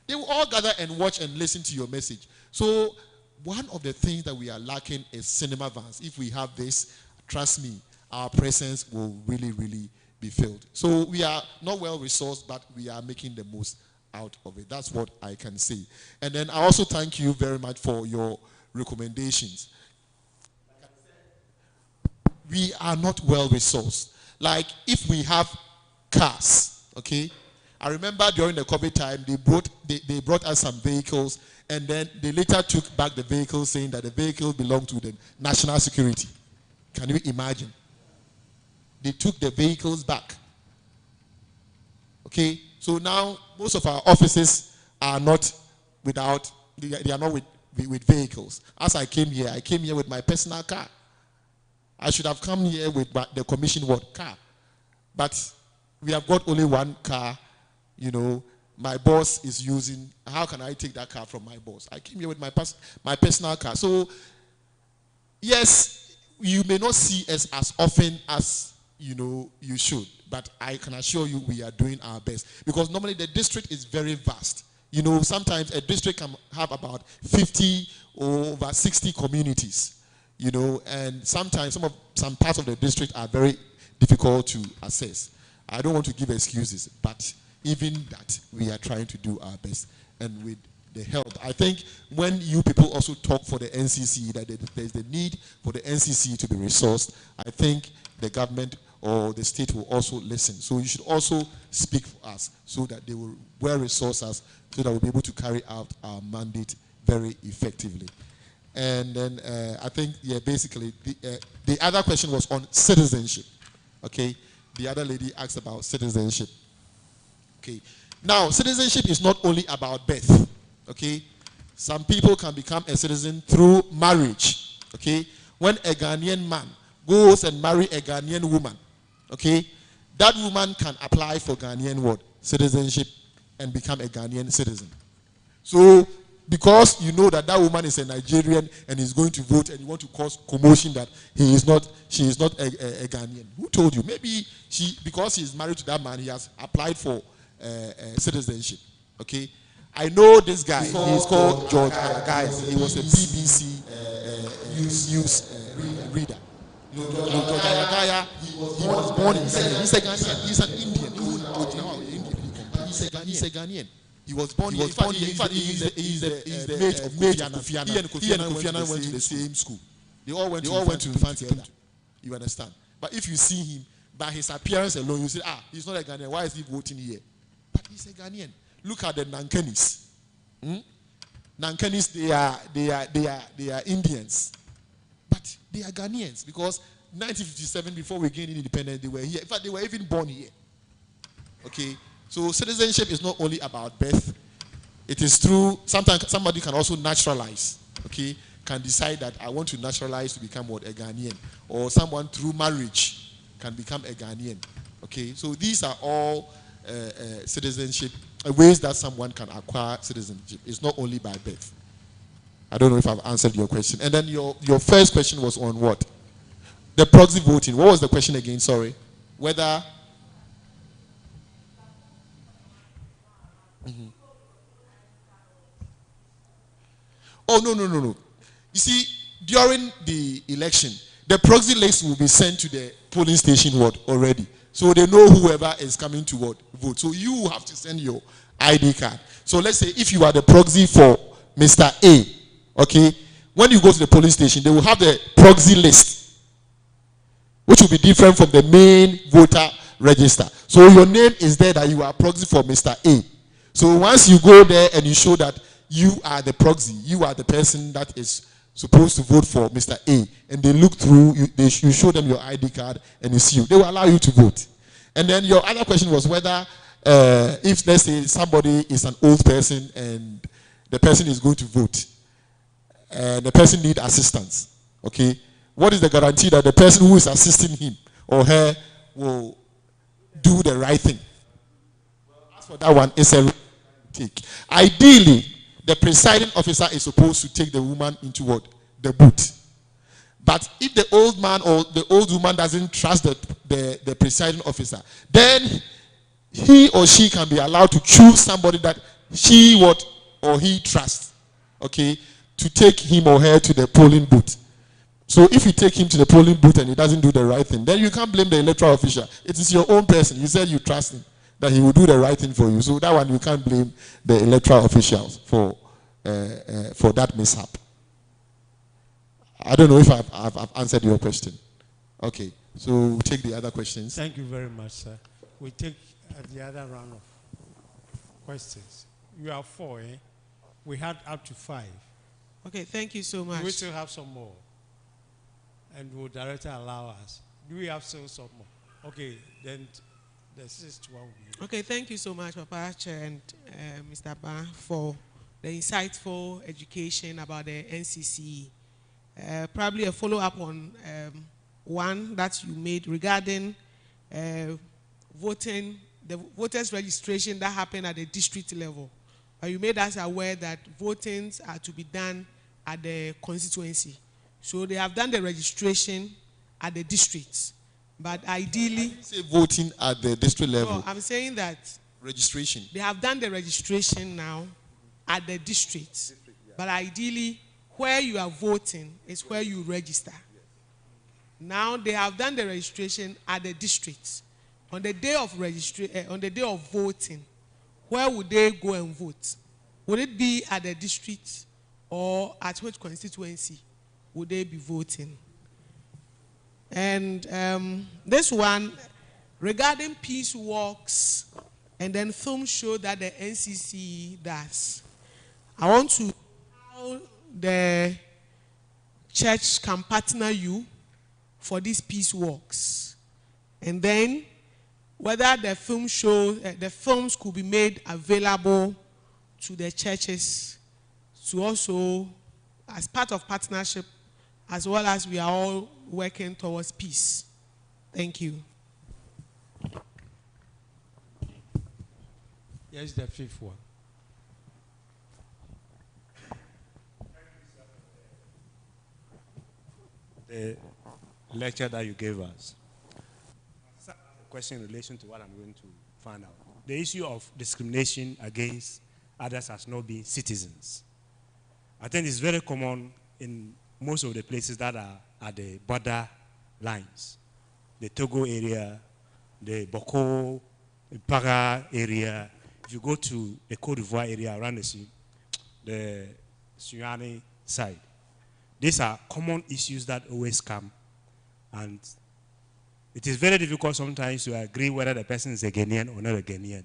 They will all gather and watch and listen to your message. So one of the things that we are lacking is cinema vans. If we have this, trust me, our presence will really, really be filled. So we are not well resourced, but we are making the most out of it. That's what I can say. And then I also thank you very much for your recommendations. We are not well resourced. Like if we have cars, okay? I remember during the COVID time, they brought us some vehicles, and then they later took back the vehicles, saying that the vehicle belonged to the national security. Can you imagine? They took the vehicles back. Okay? So now most of our offices are not without, they are not with vehicles. As I came here with my personal car. I should have come here with the commission car. But we have got only one car, you know, my boss is using. How can I take that car from my boss? I came here with my personal car. So, yes, you may not see us as often as you should, but I can assure you we are doing our best, because normally the district is very vast. Sometimes a district can have about 50 or over 60 communities, and sometimes some parts of the district are very difficult to access. I don't want to give excuses, but even that, we are trying to do our best. And with the help, I think when you people also talk for the NCC, that there's the need for the NCC to be resourced, I think the government or the state will also listen. So you should also speak for us, so that they will resource us, so that we'll be able to carry out our mandate very effectively. And then I think, basically, the other question was on citizenship. Okay, the other lady asked about citizenship. Okay, now citizenship is not only about birth. Okay, some people can become a citizen through marriage. Okay, when a Ghanaian man goes and marry a Ghanaian woman, okay, that woman can apply for Ghanaian citizenship and become a Ghanaian citizen. So, because that woman is a Nigerian and is going to vote, and you want to cause commotion that she is not a Ghanaian. Who told you? Maybe because he is married to that man, he has applied for citizenship. Okay, I know this guy. He's called George Guys. He was a BBC news reader. George Ayagaya, he was born in Ghana. He's a Ghanaian. He's an Indian. He's a Ghanaian. He was born. In fact, he's the mate of Kofi Annan. He and Kofi Annan went to the same school. They all went to Fancy. You understand? But if you see him by his appearance alone, you say, he's not a Ghanaian. Why is he voting here? But he's a Ghanaian. Look at the Nankanis. Nankanis, they are Indians, but they are Ghanaians, because 1957, before we gained independence, they were here. In fact, they were even born here. Okay, so citizenship is not only about birth. It is through, sometimes somebody can also naturalize. Okay, can decide that I want to naturalize to become a Ghanaian, or someone through marriage can become a Ghanaian. Okay, so these are all citizenship ways that someone can acquire citizenship. It's not only by birth. I don't know if I've answered your question. And then your first question was on what? The proxy voting. What was the question again? Sorry. Whether... Oh, no. You see, during the election, the proxy list will be sent to the polling station already. So they know whoever is coming to vote. So you have to send your ID card. So let's say if you are the proxy for Mr. A, okay, when you go to the polling station, they will have the proxy list, which will be different from the main voter register. So your name is there that you are proxy for Mr. A. So once you go there and you show that you are the proxy, you are the person that is supposed to vote for Mr. A, and they look through, you show them your ID card and you see you, they will allow you to vote. And then your other question was whether if, let's say, somebody is an old person and the person is going to vote and the person needs assistance, okay, what is the guarantee that the person who is assisting him or her will do the right thing? As for that one, it's a take. Ideally, the presiding officer is supposed to take the woman into the booth. But if the old man or the old woman doesn't trust the presiding officer, then he or she can be allowed to choose somebody that she or he trusts, okay, to take him or her to the polling booth. So if you take him to the polling booth and he doesn't do the right thing, then you can't blame the electoral official. It is your own person. You said you trust him, that he will do the right thing for you. So that one, you can't blame the electoral officials for that mishap. I don't know if I've answered your question. Okay, so we'll take the other questions. Thank you very much, sir. We take the other round of questions. You have 4, eh? We had up to 5. Okay, thank you so much. We still have some more. And will director allow us? Do we have still some more? Okay, then the 6th one will be. Okay, thank you so much, Papa Chair and Mr. Ba, for the insightful education about the NCC. Probably a follow-up on one that you made regarding voting, the voters registration that happened at the district level. You made us aware that votings are to be done at the constituency. So they have done the registration at the district. But ideally, Say voting at the district level. no, I'm saying that Registration. they have done the registration now at the district. But ideally, where you are voting is where you register. Now they have done the registration at the district. On the day of on the day of voting, where would they go and vote? Would it be at the district or at which constituency would they be voting? And this one, regarding peace walks and then film show that the NCC does, I want to know how the church can partner you for these peace walks. And then whether the film show, the films could be made available to the churches to also, as part of partnership, as well as we are all working towards peace. Thank you. Here's the fifth one. The lecture that you gave us. A question in relation to what I'm going to find out. The issue of discrimination against others as not being citizens. I think it's very common in most of the places that are at the border lines. The Togo area, the Boko, the Paga area. If you go to the Côte d'Ivoire area around the Sunyani side, these are common issues that always come. And it is very difficult sometimes to agree whether the person is a Ghanaian or not a Ghanaian.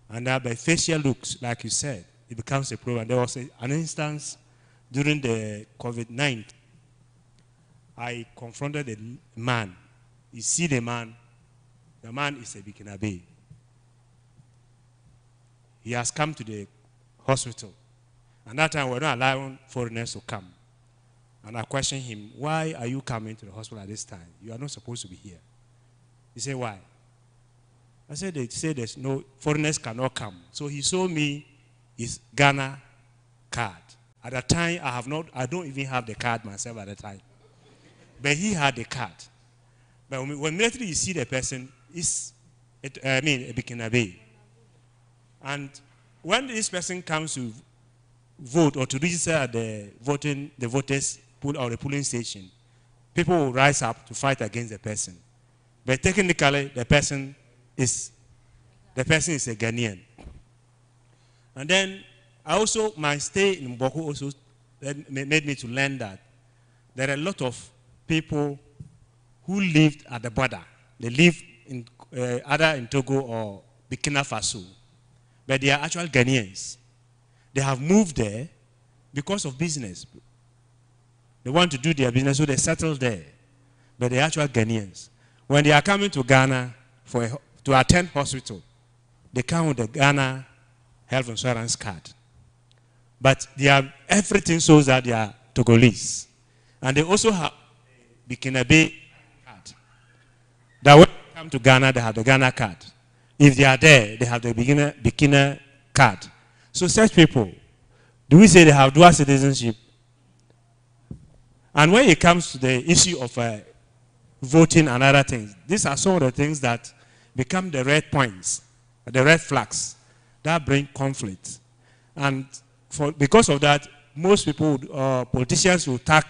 And by facial looks, like you said, it becomes a problem. There was an instance during the COVID-19. I confronted a man. You see the man is a Bikinabe. He has come to the hospital. And that time we're not allowing foreigners to come. And I questioned him, why are you coming to the hospital at this time? You are not supposed to be here. He said, why? I said, they say there's no, foreigners cannot come. So he showed me his Ghana card. At the time, I don't even have the card myself at the time. But he had the card. But when immediately you see the person, a Bikinabe. And when this person comes to vote or to register at the voters pool or the polling station, people will rise up to fight against the person. But technically, the person is a Ghanaian. And then my stay in Mboko also made me to learn that there are a lot of people who lived at the border. They live in either in Togo or Burkina Faso, but they are actual Ghanaians. They have moved there because of business. They want to do their business, so they settle there. But they are actual Ghanaians. When they are coming to Ghana to attend hospital, they come with the Ghana health insurance card. But everything shows that they are Togolese. And they also have Bikinabe card. That when they come to Ghana, they have the Ghana card. If they are there, they have the Bikina card. So such people, do we say they have dual citizenship? And when it comes to the issue of voting and other things, these are some of the things that become the red points, the red flags that bring conflict. And because of that, most people, politicians will tag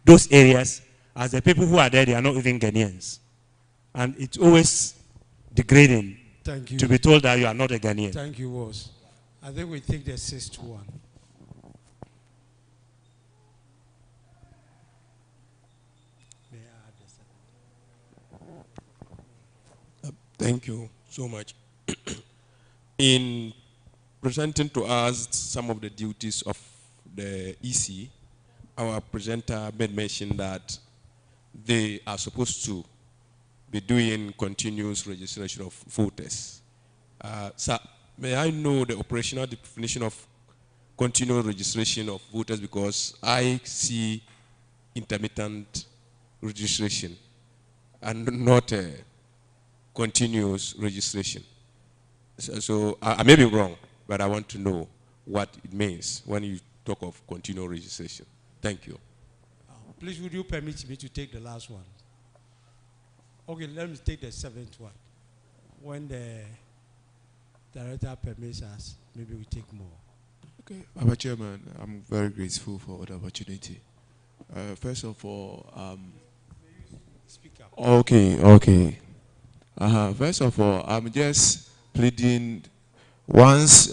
those areas as the people who are there, they are not even Ghanaians. And it's always degrading to be told that you are not a Ghanaian. Thank you, Woz. I think we take the sixth one. Thank you so much. In presenting to us some of the duties of the EC, our presenter made mention that they are supposed to be doing continuous registration of voters. Sir, may I know the operational definition of continuous registration of voters, because I see intermittent registration and not continuous registration. So I may be wrong, but I want to know what it means when you talk of continuous registration. Thank you. Please, would you permit me to take the last one? Okay, let me take the 7th one. When the director permits us, maybe we take more. Okay, Mr. Chairman, I'm very grateful for the opportunity. First of all, Speak up. okay. First of all, I'm just pleading, once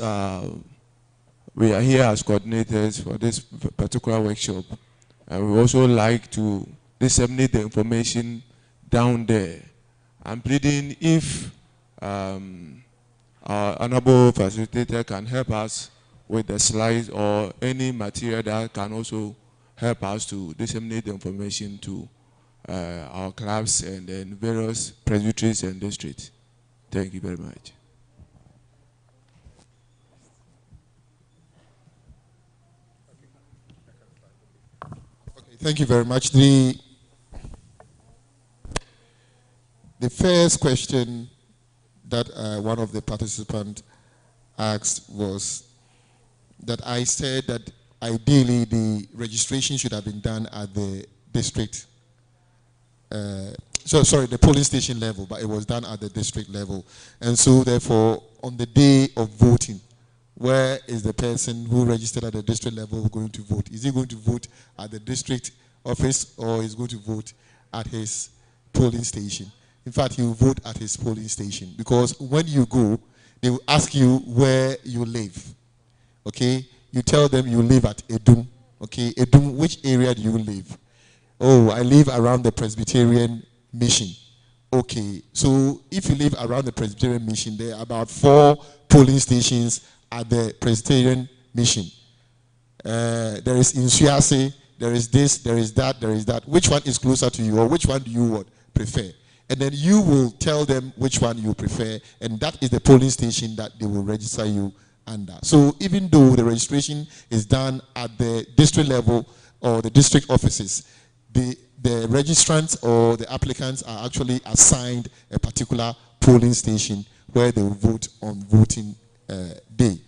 we are here as coordinators for this particular workshop, and we also like to disseminate the information down there. I'm pleading if our honorable facilitator can help us with the slides or any material that can also help us to disseminate the information to our clubs and then various presbyteries and districts. Thank you very much. Okay, thank you very much. The first question that one of the participants asked was that I said that ideally the registration should have been done at the district, the polling station level, but it was done at the district level. And so therefore, on the day of voting, where is the person who registered at the district level going to vote? Is he going to vote at the district office or is going to vote at his polling station? In fact, he will vote at his polling station, because when you go, they will ask you where you live. Okay? You tell them you live at Edum. Okay? Edum, which area do you live? Oh, I live around the Presbyterian Mission. Okay, so if you live around the Presbyterian Mission, there are about 4 polling stations at the Presbyterian Mission. There is in Suase, there is this, there is that, there is that. Which one is closer to you, or which one do you prefer? And then you will tell them which one you prefer, and that is the polling station that they will register you under. So even though the registration is done at the district level or the district offices, the registrants or the applicants are actually assigned a particular polling station where they will vote on voting day.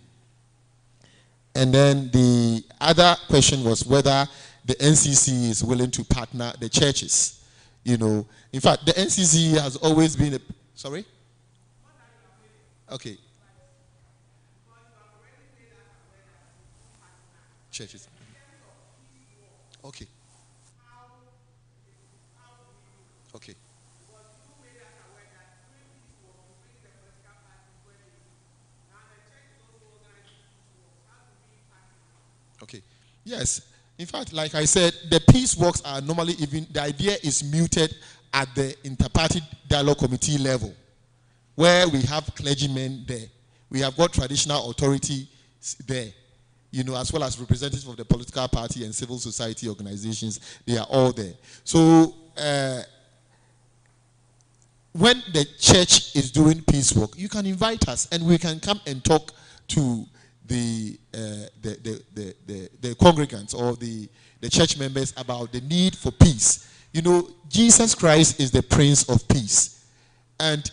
And then the other question was whether the NCC is willing to partner the churches. You know, in fact, the NCC has always been a... Sorry? Okay. Churches. Okay. Okay. Okay. Yes. In fact, like I said, the peace walks are normally even, the idea is muted at the inter-party dialogue committee level, where we have clergymen there. We have got traditional authority there, you know, as well as representatives of the political party and civil society organizations. They are all there. So, when the church is doing peace work, you can invite us and we can come and talk to the congregants or the church members about the need for peace. You know, Jesus Christ is the Prince of Peace. And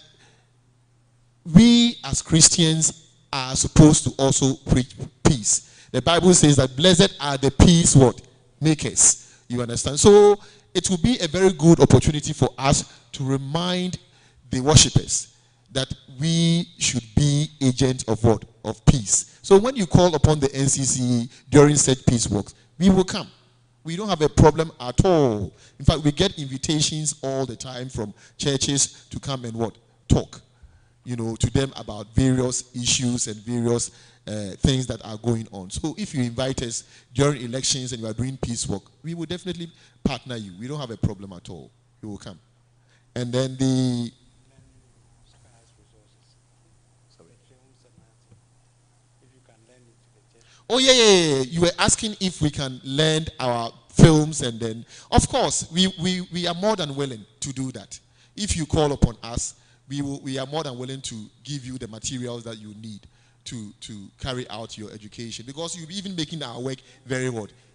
we as Christians are supposed to also preach peace. The Bible says that blessed are the peace what? Makers. You understand? So it will be a very good opportunity for us to remind the worshippers that we should be agents of what? Of peace. So when you call upon the NCC during such peace works, we will come. We don't have a problem at all. In fact, we get invitations all the time from churches to come and what? Talk, you know, to them about various issues and various things that are going on. So if you invite us during elections and you are doing peace work, we will definitely partner you. We don't have a problem at all. We will come. And then the... Oh, yeah. You were asking if we can lend our films, and then, of course, we are more than willing to do that. If you call upon us, we are more than willing to give you the materials that you need to carry out your education, because you'll be even making our work very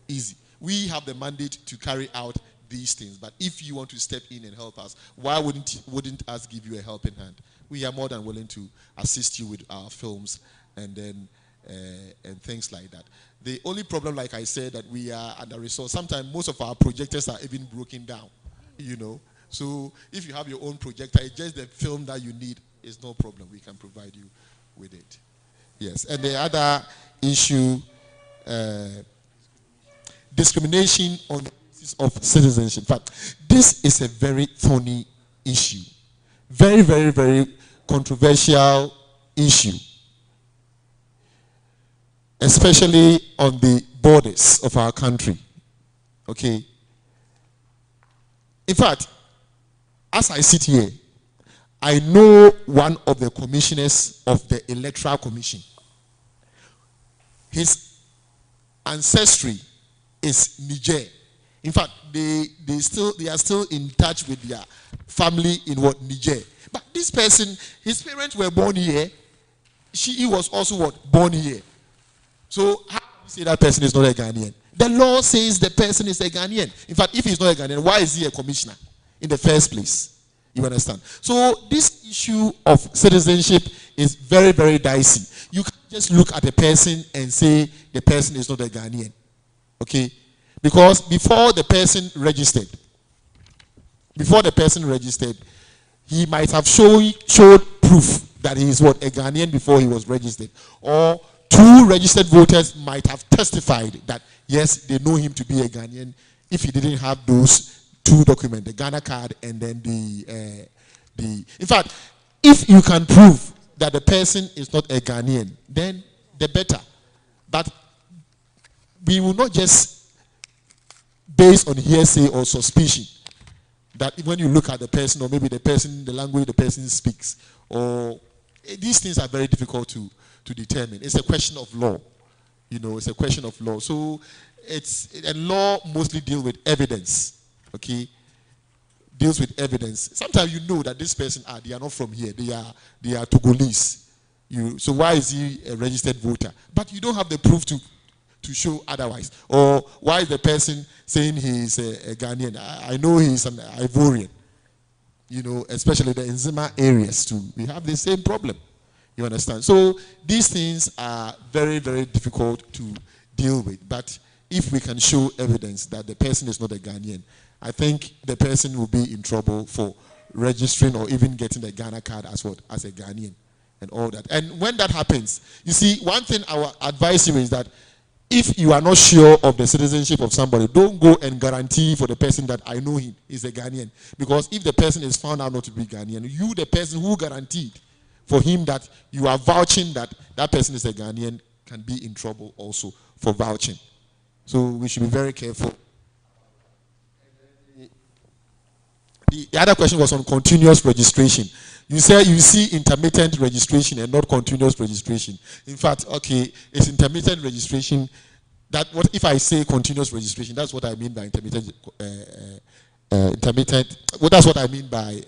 easy. We have the mandate to carry out these things, but if you want to step in and help us, why wouldn't us give you a helping hand? We are more than willing to assist you with our films and then and things like that. The only problem, like I said, that we are under resource. Sometimes most of our projectors are even broken down, you know. So if you have your own projector, it's just the film that you need. It's no problem. We can provide you with it. Yes. And the other issue, discrimination on the basis of citizenship. In fact, this is a very thorny issue. Very, very, very controversial issue. Especially on the borders of our country. Okay. In fact, as I sit here, I know one of the commissioners of the Electoral Commission. His ancestry is Niger. In fact, they are still in touch with their family in what, Niger. But this person, his parents were born here. He was also what, born here. So how do you say that person is not a Ghanaian? The law says the person is a Ghanaian. In fact, if he's not a Ghanaian, why is he a commissioner in the first place? You understand? So this issue of citizenship is very, very dicey. You can't just look at a person and say the person is not a Ghanaian. Okay? Because before the person registered, he might have showed proof that he is what, a Ghanaian before he was registered. Or two registered voters might have testified that yes, they know him to be a Ghanaian if he didn't have those two documents, the Ghana card and then the in fact, if you can prove that the person is not a Ghanaian, then the better. But we will not just based on hearsay or suspicion that when you look at the person, or maybe the person, the language the person speaks, or these things are very difficult to determine. It's a question of law. You know, it's a question of law. So and law mostly deal with evidence. Okay? Deals with evidence. Sometimes you know that this person, they are not from here. They are Togolese. So why is he a registered voter? But you don't have the proof to show otherwise. Or why is the person saying he is a Ghanaian? I know he is an Ivorian. You know, especially the Nzima areas too. We have the same problem. You understand? So these things are very, very difficult to deal with. But if we can show evidence that the person is not a Ghanaian, I think the person will be in trouble for registering or even getting the Ghana card as what? As a Ghanaian and all that. And when that happens, you see, one thing I will advise you is that if you are not sure of the citizenship of somebody, don't go and guarantee for the person that I know him is a Ghanaian. Because if the person is found out not to be Ghanaian, you, the person who guaranteed for him that you are vouching that that person is a Ghanaian, can be in trouble also for vouching. So we should be very careful. The other question was on continuous registration. You say you see intermittent registration and not continuous registration. In fact, okay, it's intermittent registration. That what if I say continuous registration? That's what I mean by intermittent. Well, that's what I mean by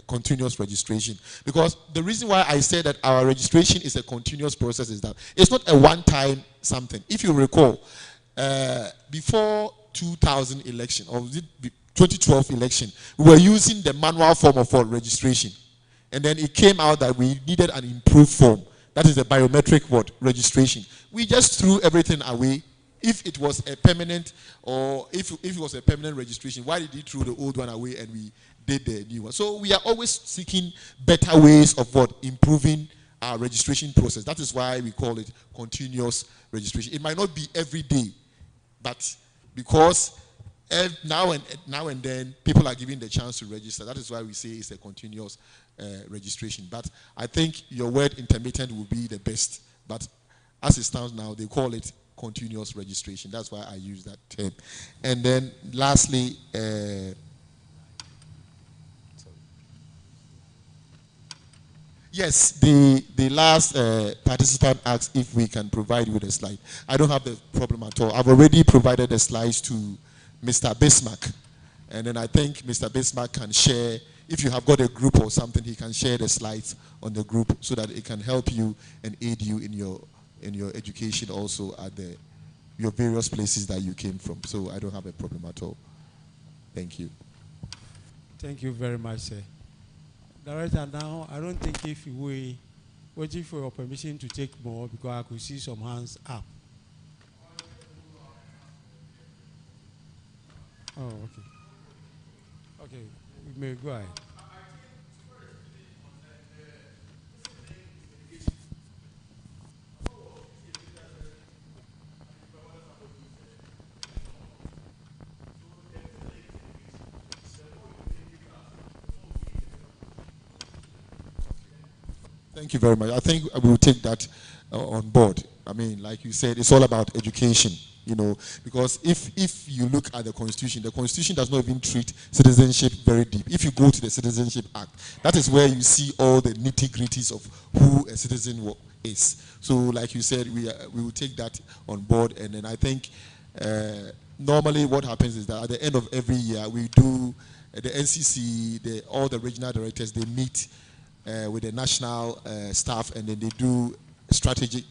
continuous registration. Because the reason why I say that our registration is a continuous process is that it's not a one-time something. If you recall, before 2000 election or 2012 election, we were using the manual form of registration. And then it came out that we needed an improved form. That is the biometric registration. We just threw everything away. If it was a permanent, or if it was a permanent registration, why did he throw the old one away and we did the new one? So we are always seeking better ways of improving our registration process. That is why we call it continuous registration. It might not be every day, but because now and then people are given the chance to register. That is why we say it's a continuous registration. But I think your word intermittent will be the best. But as it stands now, they call it continuous registration. That's why I use that term. And then lastly, yes, the last participant asked if we can provide you with a slide. I don't have the problem at all. I've already provided the slides to Mr. Bismarck. And then I think Mr. Bismarck can share, if you have got a group or something, he can share the slides on the group so that it can help you and aid you in your education also at your various places that you came from. So I don't have a problem at all. Thank you. Thank you very much, sir. Director, now I don't think if we waiting for your permission to take more because I could see some hands up. Oh, okay. Okay, we may go ahead. Thank you very much. I think we will take that on board. I mean, like you said, it's all about education, you know, because if you look at the Constitution does not even treat citizenship very deep. If you go to the Citizenship Act, that is where you see all the nitty-gritties of who a citizen is. So, like you said, we will take that on board, and then I think normally what happens is that at the end of every year, we do the NCC, all the regional directors, they meet with the national staff, and then they do strategic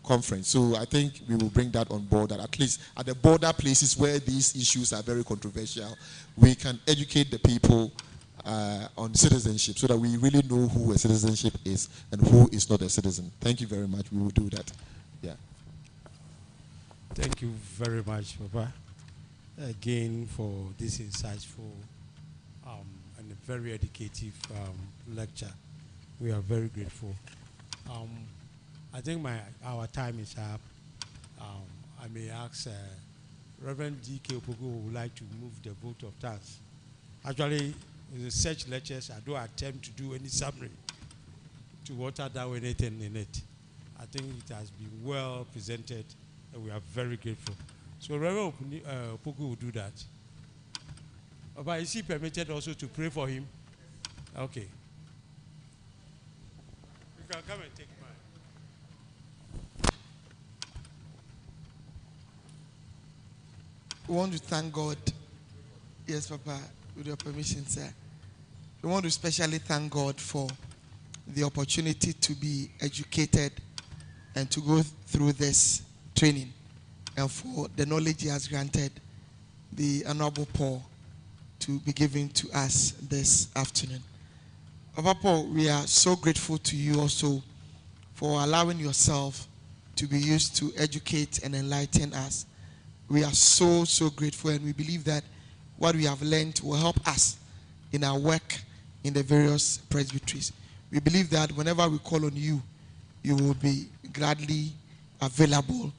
conference. So I think we will bring that on board, that at least at the border places where these issues are very controversial, we can educate the people on citizenship so that we really know who a citizenship is and who is not a citizen. Thank you very much. We will do that. Yeah. Thank you very much, Papa, again for this insightful and a very educative lecture. We are very grateful. I think our time is up. I may ask Reverend D.K. Opoku would like to move the vote of thanks. Actually, in such lectures, I don't attempt to do any summary to water down anything in it. I think it has been well presented, and we are very grateful. So Reverend Opoku will do that. But is he permitted also to pray for him? Okay. You can come and take mine. We want to thank God. Yes, Papa, with your permission, sir. We want to especially thank God for the opportunity to be educated and to go through this training, and for the knowledge He has granted the Honorable Paul to be given to us this afternoon. Papa Paul, we are so grateful to you also for allowing yourself to be used to educate and enlighten us. We are so grateful, and we believe that what we have learned will help us in our work in the various presbyteries. We believe that whenever we call on you, you will be gladly available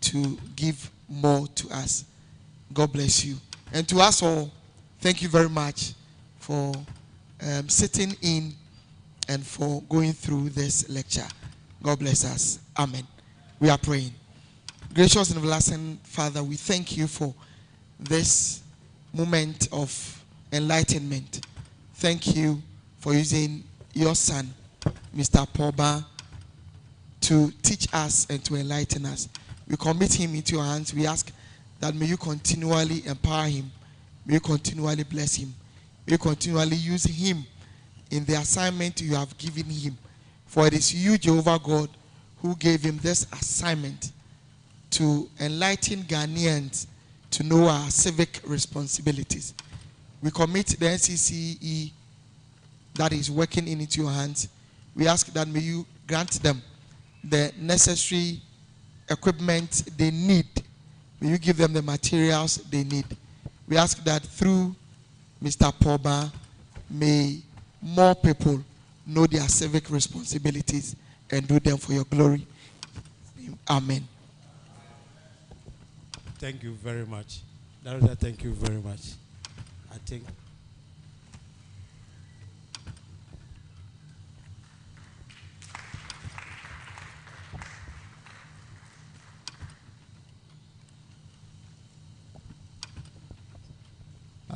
to give more to us. God bless you. And to us all, thank you very much for sitting in and for going through this lecture. God bless us. Amen. We are praying. Gracious and everlasting Father, we thank you for this moment of enlightenment. Thank you for using your son, Mr. Poba, to teach us and to enlighten us. We commit him into your hands. We ask that may you continually empower him. May you continually bless him. May you continually use him in the assignment you have given him. For it is you, Jehovah God, who gave him this assignment to enlighten Ghanaians to know our civic responsibilities. We commit the NCCE that is working into your hands. We ask that may you grant them the necessary equipment they need. May you give them the materials they need. We ask that through Mr. Poba, may more people know their civic responsibilities and do them for your glory. Amen. Thank you very much. Darada, thank you very much. I think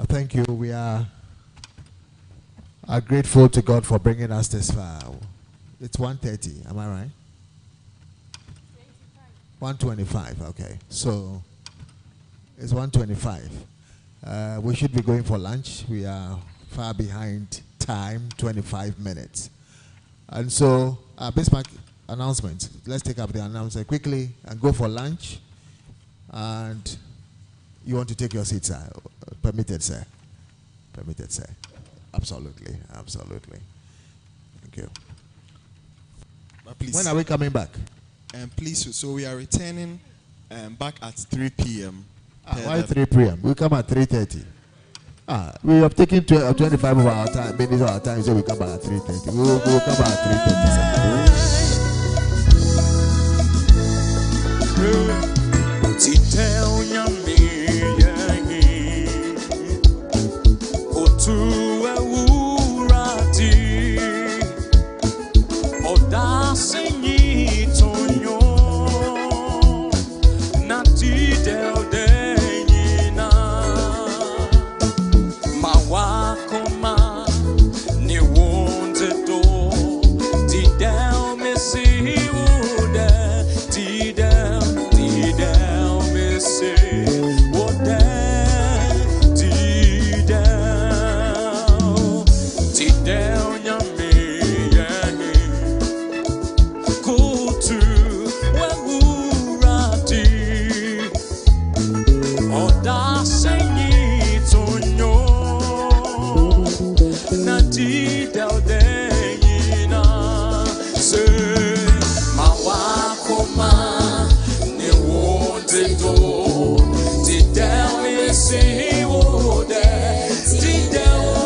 thank you. We are grateful to God for bringing us this far. It's 1:30, am I right? 1:25, okay. So it's 1:25. We should be going for lunch. We are far behind time, 25 minutes. And so, Bismarck announcement. Let's take up the announcement quickly and go for lunch. And you want to take your seat, sir? Permitted, sir. Permitted, sir. Absolutely, absolutely. Thank you. Please. When are we coming back? Please, so we are returning back at 3 p.m. Why 3 p.m.? We come at 3:30. We have taken 25 of our time, minutes of our time, so we come back at 3:30. We'll come back at 3:30. Tell